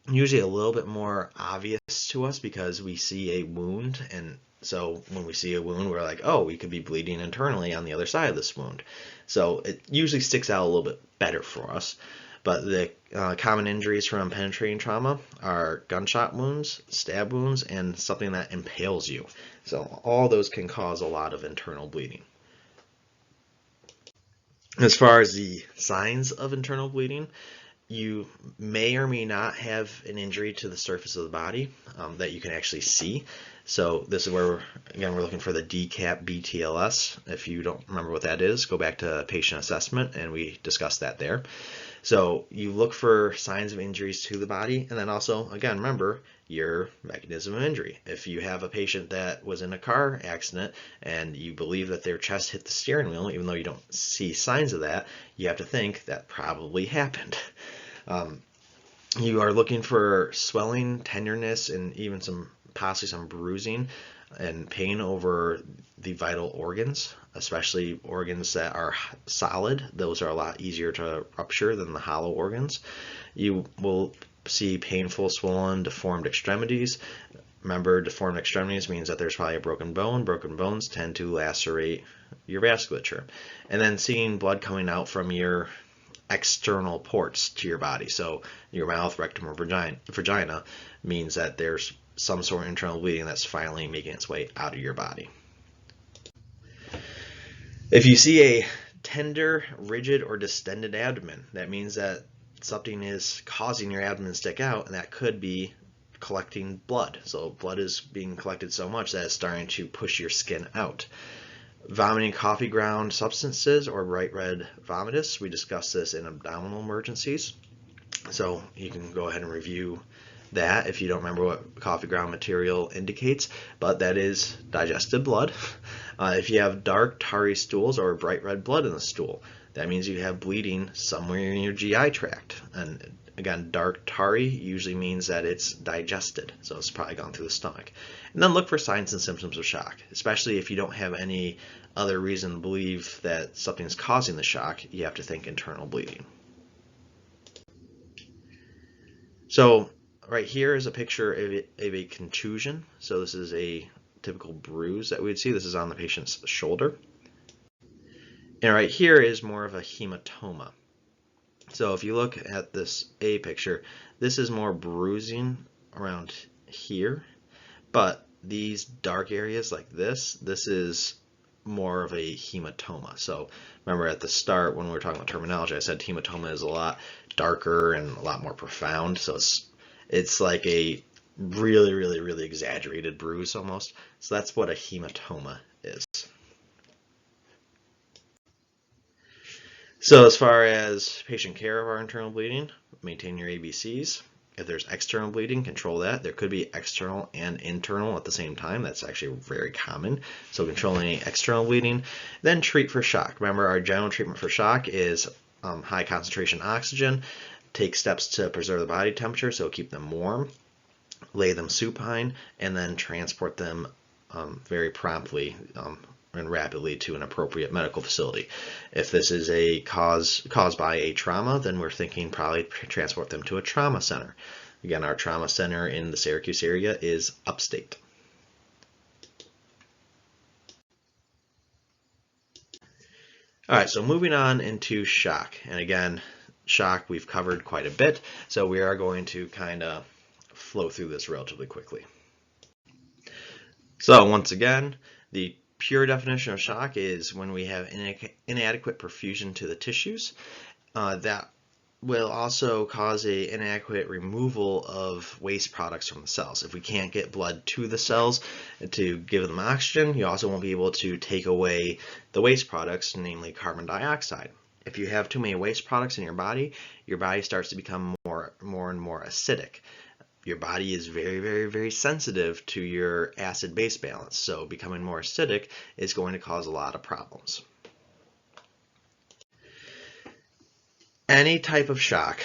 usually a little bit more obvious to us because we see a wound, and so when we see a wound, we're like, oh, we could be bleeding internally on the other side of this wound. So it usually sticks out a little bit better for us. But the common injuries from penetrating trauma are gunshot wounds, stab wounds, and something that impales you. So all those can cause a lot of internal bleeding. As far as the signs of internal bleeding, you may or may not have an injury to the surface of the body that you can actually see. So this is where, again, we're looking for the DCAP BTLS. If you don't remember what that is, go back to patient assessment and we discussed that there. So you look for signs of injuries to the body, and then also, again, remember your mechanism of injury. If you have a patient that was in a car accident and you believe that their chest hit the steering wheel, even though you don't see signs of that, you have to think that probably happened. You are looking for swelling, tenderness, and even possibly some bruising and pain over the vital organs, especially organs that are solid. Those are a lot easier to rupture than the hollow organs. You will see painful, swollen, deformed extremities. Remember, deformed extremities means that there's probably a broken bone. Broken bones tend to lacerate your vasculature. And then seeing blood coming out from your external ports to your body. So your mouth, rectum, or vagina means that there's some sort of internal bleeding that's finally making its way out of your body. If you see a tender, rigid, or distended abdomen, that means that something is causing your abdomen to stick out, and that could be collecting blood. So blood is being collected so much that it's starting to push your skin out. Vomiting coffee ground substances or bright red vomitus. We discussed this in abdominal emergencies. So you can go ahead and review that if you don't remember what coffee ground material indicates, but that is digested blood. If you have dark tarry stools or bright red blood in the stool, that means you have bleeding somewhere in your GI tract. And again, dark tarry usually means that it's digested, so it's probably gone through the stomach. And then look for signs and symptoms of shock, especially if you don't have any other reason to believe that something's causing the shock. You have to think internal bleeding. So right here is a picture of a contusion. So this is a typical bruise that we'd see. This is on the patient's shoulder. And right here is more of a hematoma. So if you look at this A picture, this is more bruising around here, but these dark areas like this is more of a hematoma. So remember at the start when we were talking about terminology, I said hematoma is a lot darker and a lot more profound. So it's like a really exaggerated bruise almost. So that's what a hematoma is. So as far as patient care of our internal bleeding, maintain your ABCs. If there's external bleeding, control that. There could be external and internal at the same time. That's actually very common. So control any external bleeding. Then treat for shock. Remember, our general treatment for shock is high concentration oxygen. Take steps to preserve the body temperature, so keep them warm. Lay them supine, and then transport them very promptly and rapidly to an appropriate medical facility. If this is a caused by a trauma, then we're thinking probably transport them to a trauma center. Again, our trauma center in the Syracuse area is upstate. All right, so moving on into shock. And again, shock we've covered quite a bit, so we are going to kind of flow through this relatively quickly. So once again, the pure definition of shock is when we have inadequate perfusion to the tissues. That will also cause an inadequate removal of waste products from the cells. If we can't get blood to the cells to give them oxygen, you also won't be able to take away the waste products, namely carbon dioxide. If you have too many waste products in your body starts to become more and more acidic. Your body is very sensitive to your acid-base balance, so becoming more acidic is going to cause a lot of problems. Any type of shock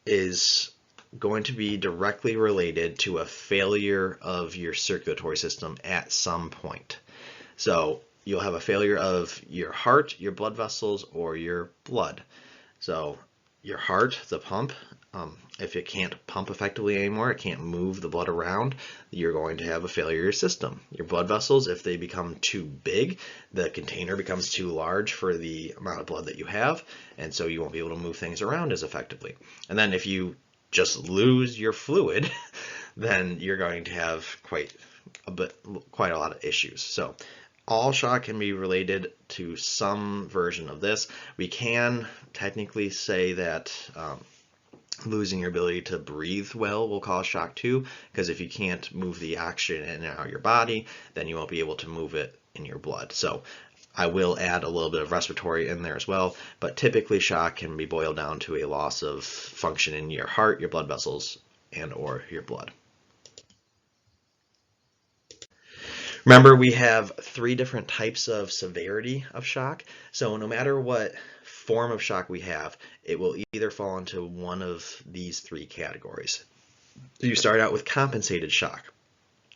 is going to be directly related to a failure of your circulatory system at some point. So you'll have a failure of your heart, your blood vessels, or your blood. So your heart, the pump, if it can't pump effectively anymore, it can't move the blood around, you're going to have a failure of your system. Your blood vessels, if they become too big, the container becomes too large for the amount of blood that you have, and so you won't be able to move things around as effectively. And then if you just lose your fluid, then you're going to have quite a lot of issues. So all shock can be related to some version of this. We can technically say that losing your ability to breathe well will cause shock too, because if you can't move the oxygen in and out of your body, then you won't be able to move it in your blood. So I will add a little bit of respiratory in there as well, but typically shock can be boiled down to a loss of function in your heart, your blood vessels, and or your blood. Remember, we have 3 different types of severity of shock. So no matter what form of shock we have, it will either fall into one of these 3 categories. You start out with compensated shock.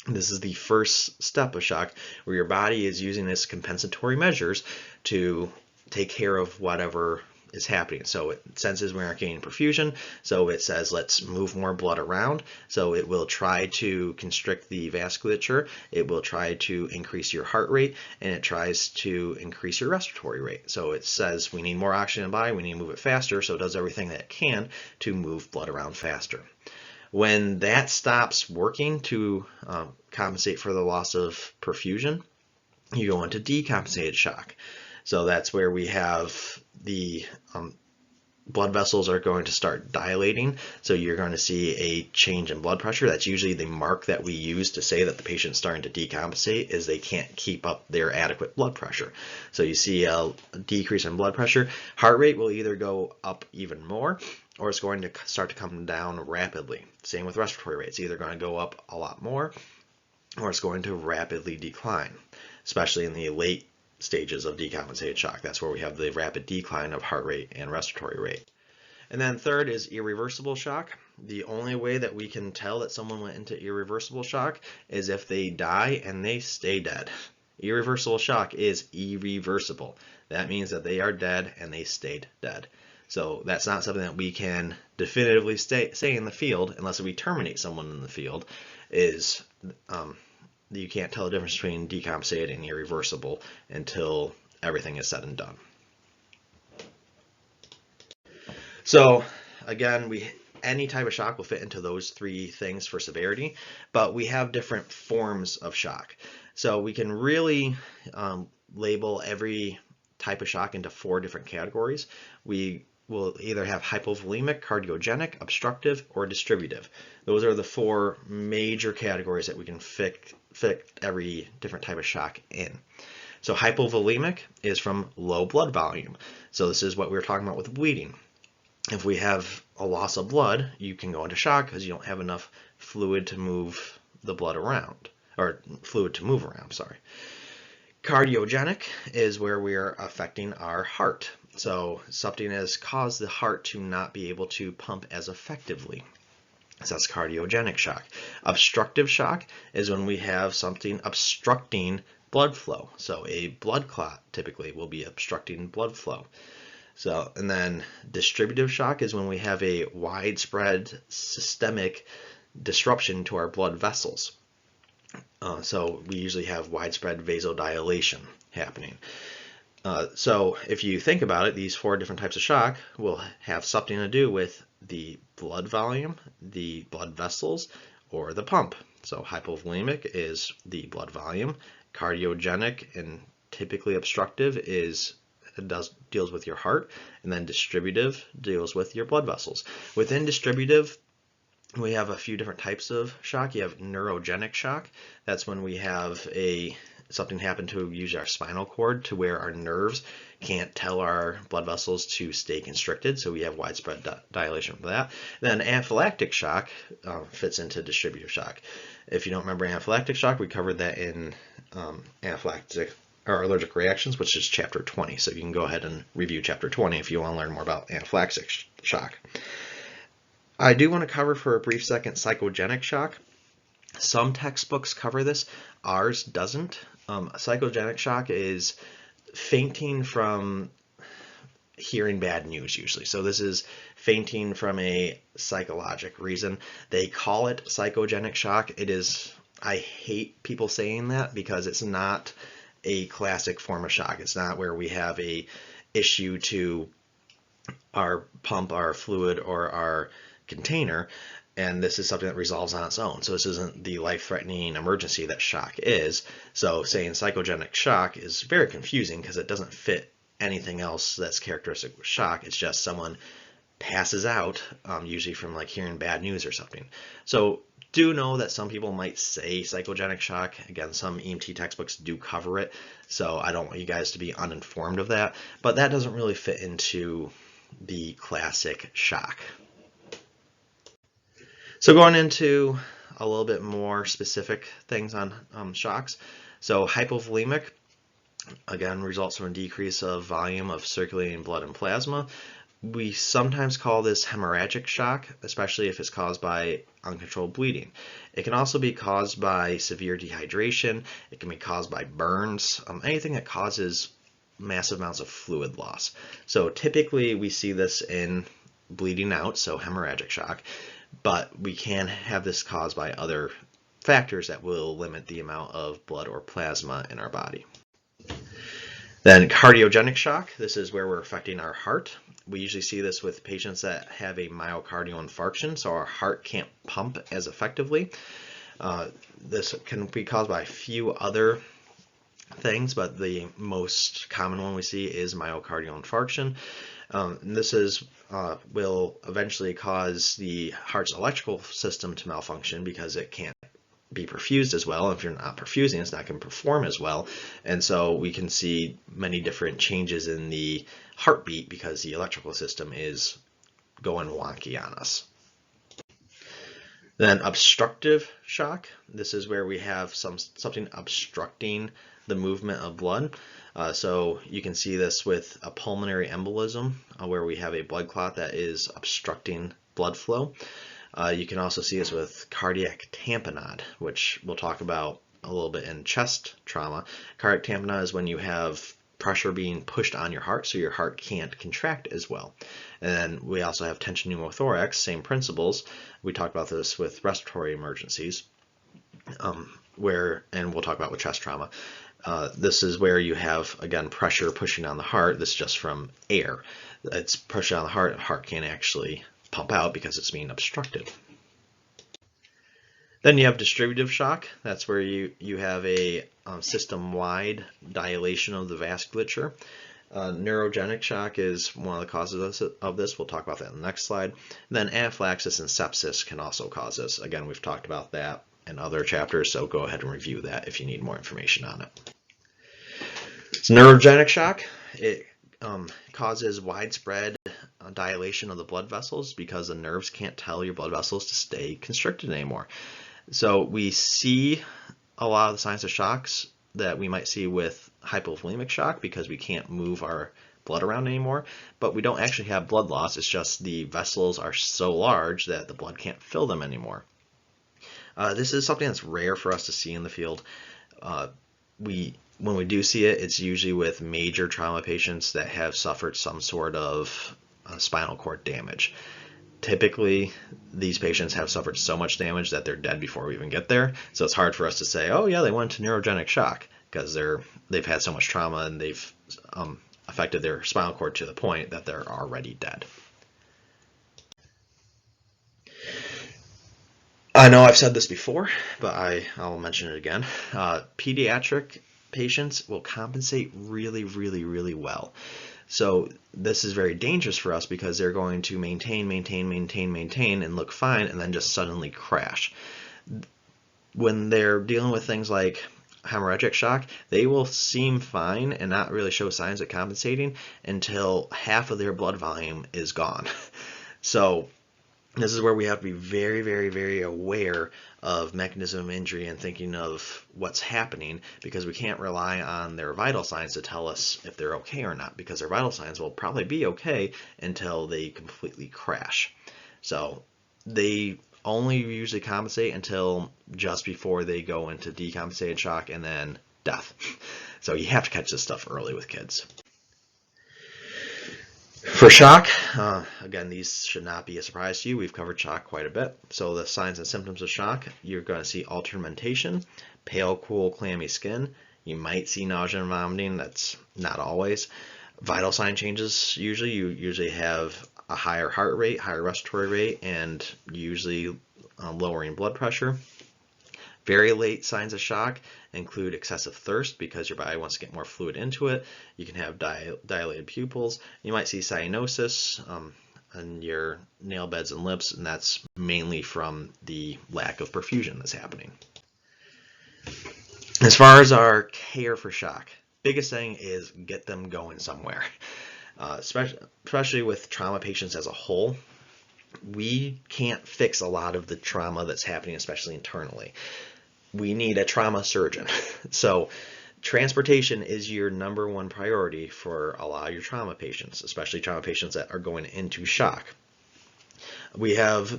This is the first step of shock, where your body is using its compensatory measures to take care of whatever is happening. So it senses we aren't getting perfusion, so it says let's move more blood around. So it will try to constrict the vasculature, it will try to increase your heart rate, and it tries to increase your respiratory rate. So it says we need more oxygen in the body, we need to move it faster, so it does everything that it can to move blood around faster. When that stops working to compensate for the loss of perfusion, you go into decompensated shock. So that's where we have the blood vessels are going to start dilating, so you're going to see a change in blood pressure. That's usually the mark that we use to say that the patient's starting to decompensate, is they can't keep up their adequate blood pressure. So you see a decrease in blood pressure. Heart rate will either go up even more, or it's going to start to come down rapidly. Same with respiratory rate. It's either going to go up a lot more, or it's going to rapidly decline, especially in the late stages of decompensated shock. That's where we have the rapid decline of heart rate and respiratory rate. And then third is irreversible shock. The only way that we can tell that someone went into irreversible shock is if they die and they stay dead. Irreversible shock is irreversible. That means that they are dead and they stayed dead. So that's not something that we can definitively say in the field unless we terminate someone in the field. Is you can't tell the difference between decompensated and irreversible until everything is said and done. So again, any type of shock will fit into those three things for severity, but we have different forms of shock. So we can really label every type of shock into 4 different categories. We will either have hypovolemic, cardiogenic, obstructive, or distributive. Those are the 4 major categories that we can fit every different type of shock in. So hypovolemic is from low blood volume. So this is what we were talking about with bleeding. If we have a loss of blood, you can go into shock because you don't have enough fluid to move the blood around, or fluid to move around, sorry. Cardiogenic is where we are affecting our heart. So something has caused the heart to not be able to pump as effectively. So that's cardiogenic shock. Obstructive shock is when we have something obstructing blood flow. So a blood clot typically will be obstructing blood flow. So, and then distributive shock is when we have a widespread systemic disruption to our blood vessels. So we usually have widespread vasodilation happening. So if you think about it, these 4 different types of shock will have something to do with the blood volume, the blood vessels, or the pump. So hypovolemic is the blood volume. Cardiogenic and typically obstructive deals with your heart, and then distributive deals with your blood vessels. Within distributive, we have a few different types of shock. You have neurogenic shock. That's when we have something happen to use our spinal cord to where our nerves can't tell our blood vessels to stay constricted, so we have widespread dilation for that. Then anaphylactic shock fits into distributive shock. If you don't remember anaphylactic shock, we covered that in anaphylactic or allergic reactions, which is chapter 20. So you can go ahead and review chapter 20 if you want to learn more about anaphylactic shock. I do want to cover for a brief second psychogenic shock. Some textbooks cover this, ours doesn't. Psychogenic shock is fainting from hearing bad news usually. So this is fainting from a psychologic reason. They call it psychogenic shock. I hate people saying that because it's not a classic form of shock. It's not where we have a issue to our pump, our fluid, or our container, and this is something that resolves on its own. So this isn't the life-threatening emergency that shock is. So saying psychogenic shock is very confusing because it doesn't fit anything else that's characteristic with shock. It's just someone passes out, usually from like hearing bad news or something. So do know that some people might say psychogenic shock. Again, some EMT textbooks do cover it, so I don't want you guys to be uninformed of that, but that doesn't really fit into the classic shock. So going into a little bit more specific things on shocks. So hypovolemic, again, results from a decrease of volume of circulating blood and plasma. We sometimes call this hemorrhagic shock, especially if it's caused by uncontrolled bleeding. It can also be caused by severe dehydration. It can be caused by burns, anything that causes massive amounts of fluid loss. So typically we see this in bleeding out, so hemorrhagic shock, but we can have this caused by other factors that will limit the amount of blood or plasma in our body. Then cardiogenic shock, this is where we're affecting our heart. We usually see this with patients that have a myocardial infarction, so our heart can't pump as effectively. This can be caused by a few other things, but the most common one we see is myocardial infarction. And this is will eventually cause the heart's electrical system to malfunction because it can't be perfused as well. If you're not perfusing, it's not going to perform as well. And so we can see many different changes in the heartbeat because the electrical system is going wonky on us. Then obstructive shock. This is where we have something obstructing the movement of blood. So you can see this with a pulmonary embolism, where we have a blood clot that is obstructing blood flow. You can also see this with cardiac tamponade, which we'll talk about a little bit in chest trauma. Cardiac tamponade is when you have pressure being pushed on your heart, so your heart can't contract as well. And then we also have tension pneumothorax, same principles. We talked about this with respiratory emergencies, and we'll talk about with chest trauma. This is where you have, again, pressure pushing on the heart. This is just from air. It's pressure on the heart can't actually pump out because it's being obstructed. Then you have distributive shock. That's where you have a system-wide dilation of the vasculature. Neurogenic shock is one of the causes of this. We'll talk about that in the next slide. And then anaphylaxis and sepsis can also cause this. Again, we've talked about that in other chapters, so go ahead and review that if you need more information on it. So neurogenic shock, it causes widespread dilation of the blood vessels because the nerves can't tell your blood vessels to stay constricted anymore. So we see a lot of the signs of shocks that we might see with hypovolemic shock because we can't move our blood around anymore, but we don't actually have blood loss. It's just the vessels are so large that the blood can't fill them anymore. This is something that's rare for us to see in the field. When we do see it, it's usually with major trauma patients that have suffered some sort of spinal cord damage. Typically, these patients have suffered so much damage that they're dead before we even get there. So it's hard for us to say, oh yeah, they went into neurogenic shock, because they've had so much trauma and they've affected their spinal cord to the point that they're already dead. I know I've said this before, but I'll mention it again. Pediatric patients will compensate really, really, really well. So this is very dangerous for us because they're going to maintain, and look fine, and then just suddenly crash. When they're dealing with things like hemorrhagic shock, they will seem fine and not really show signs of compensating until half of their blood volume is gone. So this is where we have to be very, very, very aware of mechanism of injury and thinking of what's happening, because we can't rely on their vital signs to tell us if they're okay or not, because their vital signs will probably be okay until they completely crash. So they only usually compensate until just before they go into decompensated shock and then death. So you have to catch this stuff early with kids. For shock, again, these should not be a surprise to you. We've covered shock quite a bit. So the signs and symptoms of shock, you're going to see altermentation, pale, cool, clammy skin. You might see nausea and vomiting. That's not always. Vital sign changes, you usually have a higher heart rate, higher respiratory rate, and usually lowering blood pressure. Very late signs of shock include excessive thirst because your body wants to get more fluid into it. You can have dilated pupils. You might see cyanosis on your nail beds and lips, and that's mainly from the lack of perfusion that's happening. As far as our care for shock, biggest thing is get them going somewhere. Especially with trauma patients as a whole, we can't fix a lot of the trauma that's happening, especially internally. We need a trauma surgeon. So transportation is your number one priority for a lot of your trauma patients, especially trauma patients that are going into shock. We have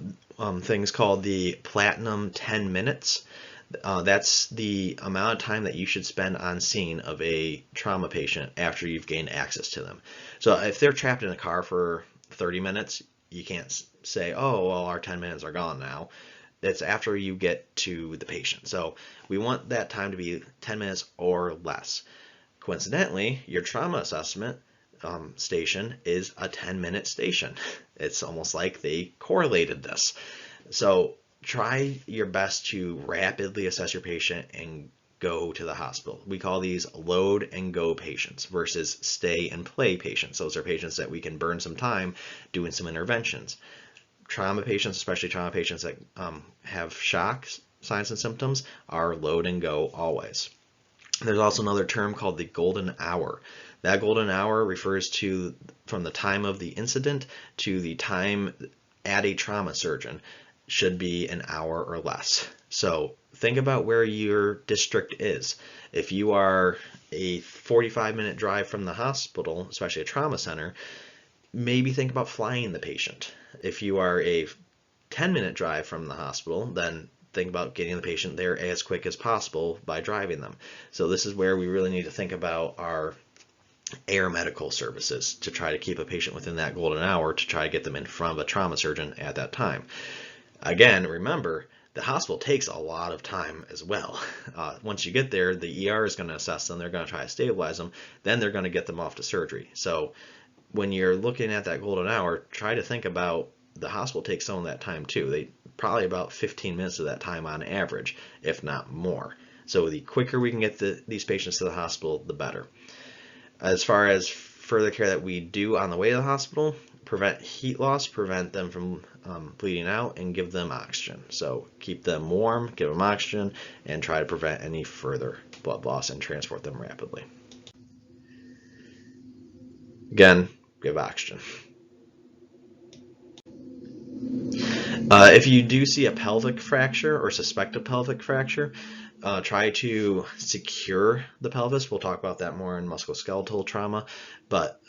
things called the Platinum 10 minutes. That's the amount of time that you should spend on scene of a trauma patient after you've gained access to them. So if they're trapped in a car for 30 minutes, you can't say, oh, well, our 10 minutes are gone now. That's after you get to the patient. So we want that time to be 10 minutes or less. Coincidentally, your trauma assessment station is a 10-minute station. It's almost like they correlated this. So try your best to rapidly assess your patient and go to the hospital. We call these load and go patients versus stay and play patients. Those are patients that we can burn some time doing some interventions. Trauma patients, especially trauma patients that have shock signs and symptoms, are load and go always. There's also another term called the golden hour. That golden hour refers to from the time of the incident to the time at a trauma surgeon should be an hour or less. So think about where your district is. If you are a 45-minute drive from the hospital, especially a trauma center, maybe think about flying the patient. If you are a 10-minute drive from the hospital, then think about getting the patient there as quick as possible by driving them. So this is where we really need to think about our air medical services to try to keep a patient within that golden hour to try to get them in front of a trauma surgeon at that time. Again, remember, the hospital takes a lot of time as well. Once you get there, the ER is going to assess them, they're going to try to stabilize them, then they're going to get them off to surgery. So when you're looking at that golden hour, try to think about the hospital takes some of that time too. They probably about 15 minutes of that time on average, if not more. So the quicker we can get these patients to the hospital, the better. As far as further care that we do on the way to the hospital, prevent heat loss, prevent them from bleeding out, and give them oxygen. So keep them warm, give them oxygen, and try to prevent any further blood loss and transport them rapidly. Again, give oxygen. If you do see a pelvic fracture or suspect a pelvic fracture, try to secure the pelvis. We'll talk about that more in musculoskeletal trauma, but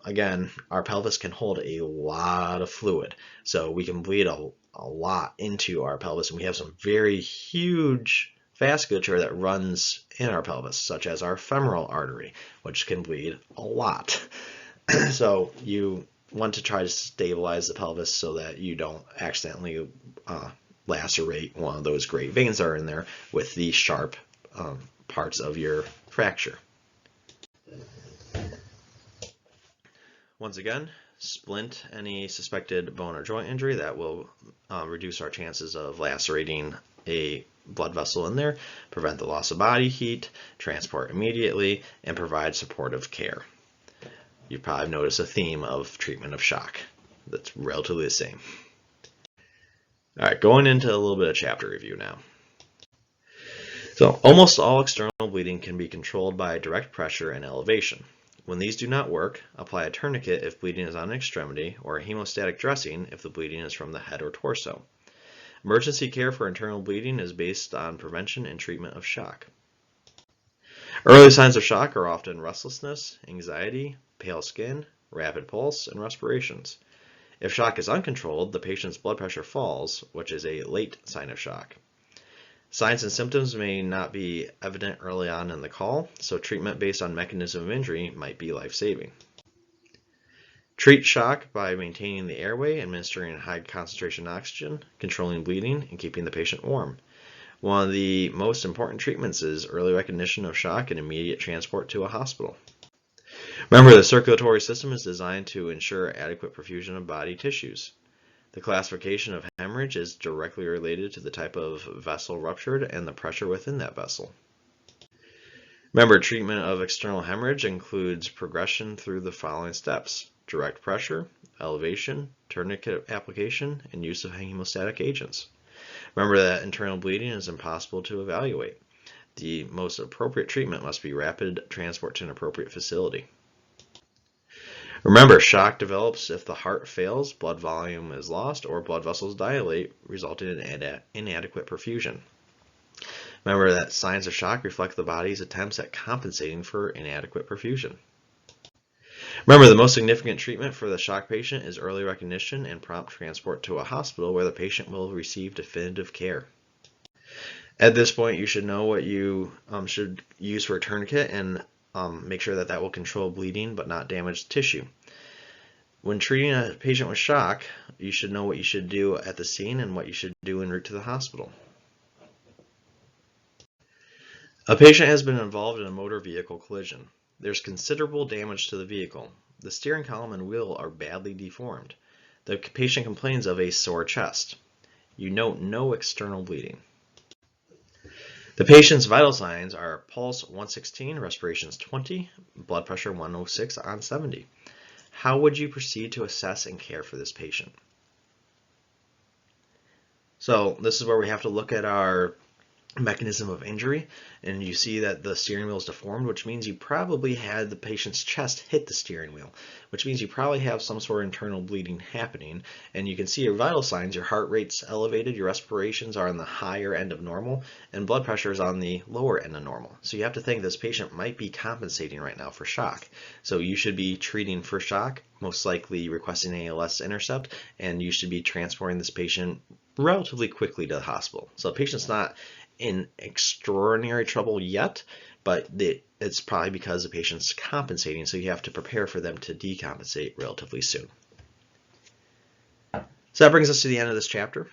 again, our pelvis can hold a lot of fluid, so we can bleed a lot into our pelvis, and we have some very huge vasculature that runs in our pelvis, such as our femoral artery, which can bleed a lot. So you want to try to stabilize the pelvis so that you don't accidentally lacerate one of those great veins that are in there with the sharp parts of your fracture. Once again, splint any suspected bone or joint injury. That will reduce our chances of lacerating a blood vessel in there, prevent the loss of body heat, transport immediately, and provide supportive care. You probably noticed a theme of treatment of shock that's relatively the same. All right, going into a little bit of chapter review now. So almost all external bleeding can be controlled by direct pressure and elevation. When these do not work, apply a tourniquet if bleeding is on an extremity, or a hemostatic dressing if the bleeding is from the head or torso. Emergency care for internal bleeding is based on prevention and treatment of shock. Early signs of shock are often restlessness, anxiety, pale skin, rapid pulse, and respirations. If shock is uncontrolled, the patient's blood pressure falls, which is a late sign of shock. Signs and symptoms may not be evident early on in the call, so treatment based on mechanism of injury might be life-saving. Treat shock by maintaining the airway, administering high concentration oxygen, controlling bleeding, and keeping the patient warm. One of the most important treatments is early recognition of shock and immediate transport to a hospital. Remember, the circulatory system is designed to ensure adequate perfusion of body tissues. The classification of hemorrhage is directly related to the type of vessel ruptured and the pressure within that vessel. Remember, treatment of external hemorrhage includes progression through the following steps: direct pressure, elevation, tourniquet application, and use of hemostatic agents. Remember that internal bleeding is impossible to evaluate. The most appropriate treatment must be rapid transport to an appropriate facility. Remember, shock develops if the heart fails, blood volume is lost, or blood vessels dilate, resulting in inadequate perfusion. Remember that signs of shock reflect the body's attempts at compensating for inadequate perfusion. Remember, the most significant treatment for the shock patient is early recognition and prompt transport to a hospital where the patient will receive definitive care. At this point, you should know what you should use for a tourniquet and make sure that will control bleeding but not damage the tissue. When treating a patient with shock, you should know what you should do at the scene and what you should do en route to the hospital. A patient has been involved in a motor vehicle collision. There's considerable damage to the vehicle. The steering column and wheel are badly deformed. The patient complains of a sore chest. You note no external bleeding. The patient's vital signs are pulse 116, respirations 20, blood pressure 106 on 70. How would you proceed to assess and care for this patient? So this is where we have to look at our mechanism of injury, and you see that the steering wheel is deformed, which means you probably had the patient's chest hit the steering wheel, which means you probably have some sort of internal bleeding happening. And you can see your vital signs: your heart rate's elevated, your respirations are on the higher end of normal, and blood pressure is on the lower end of normal. So you have to think this patient might be compensating right now for shock. So you should be treating for shock, most likely requesting ALS intercept, and you should be transporting this patient relatively quickly to the hospital. So the patient's not in extraordinary trouble yet, but it's probably because the patient's compensating, so you have to prepare for them to decompensate relatively soon. So that brings us to the end of this chapter.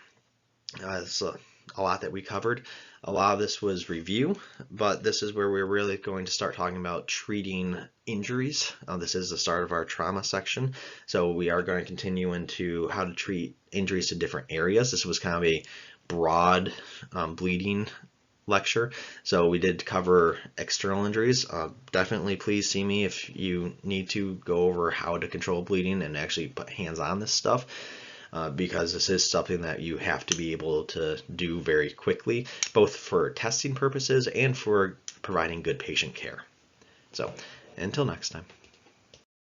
It's a lot that we covered. A lot of this was review, but this is where we're really going to start talking about treating injuries. This is the start of our trauma section, so we are going to continue into how to treat injuries to different areas. This was kind of a broad bleeding lecture, so we did cover external injuries. Definitely please see me if you need to go over how to control bleeding and actually put hands on this stuff, because this is something that you have to be able to do very quickly, both for testing purposes and for providing good patient care. So until next time.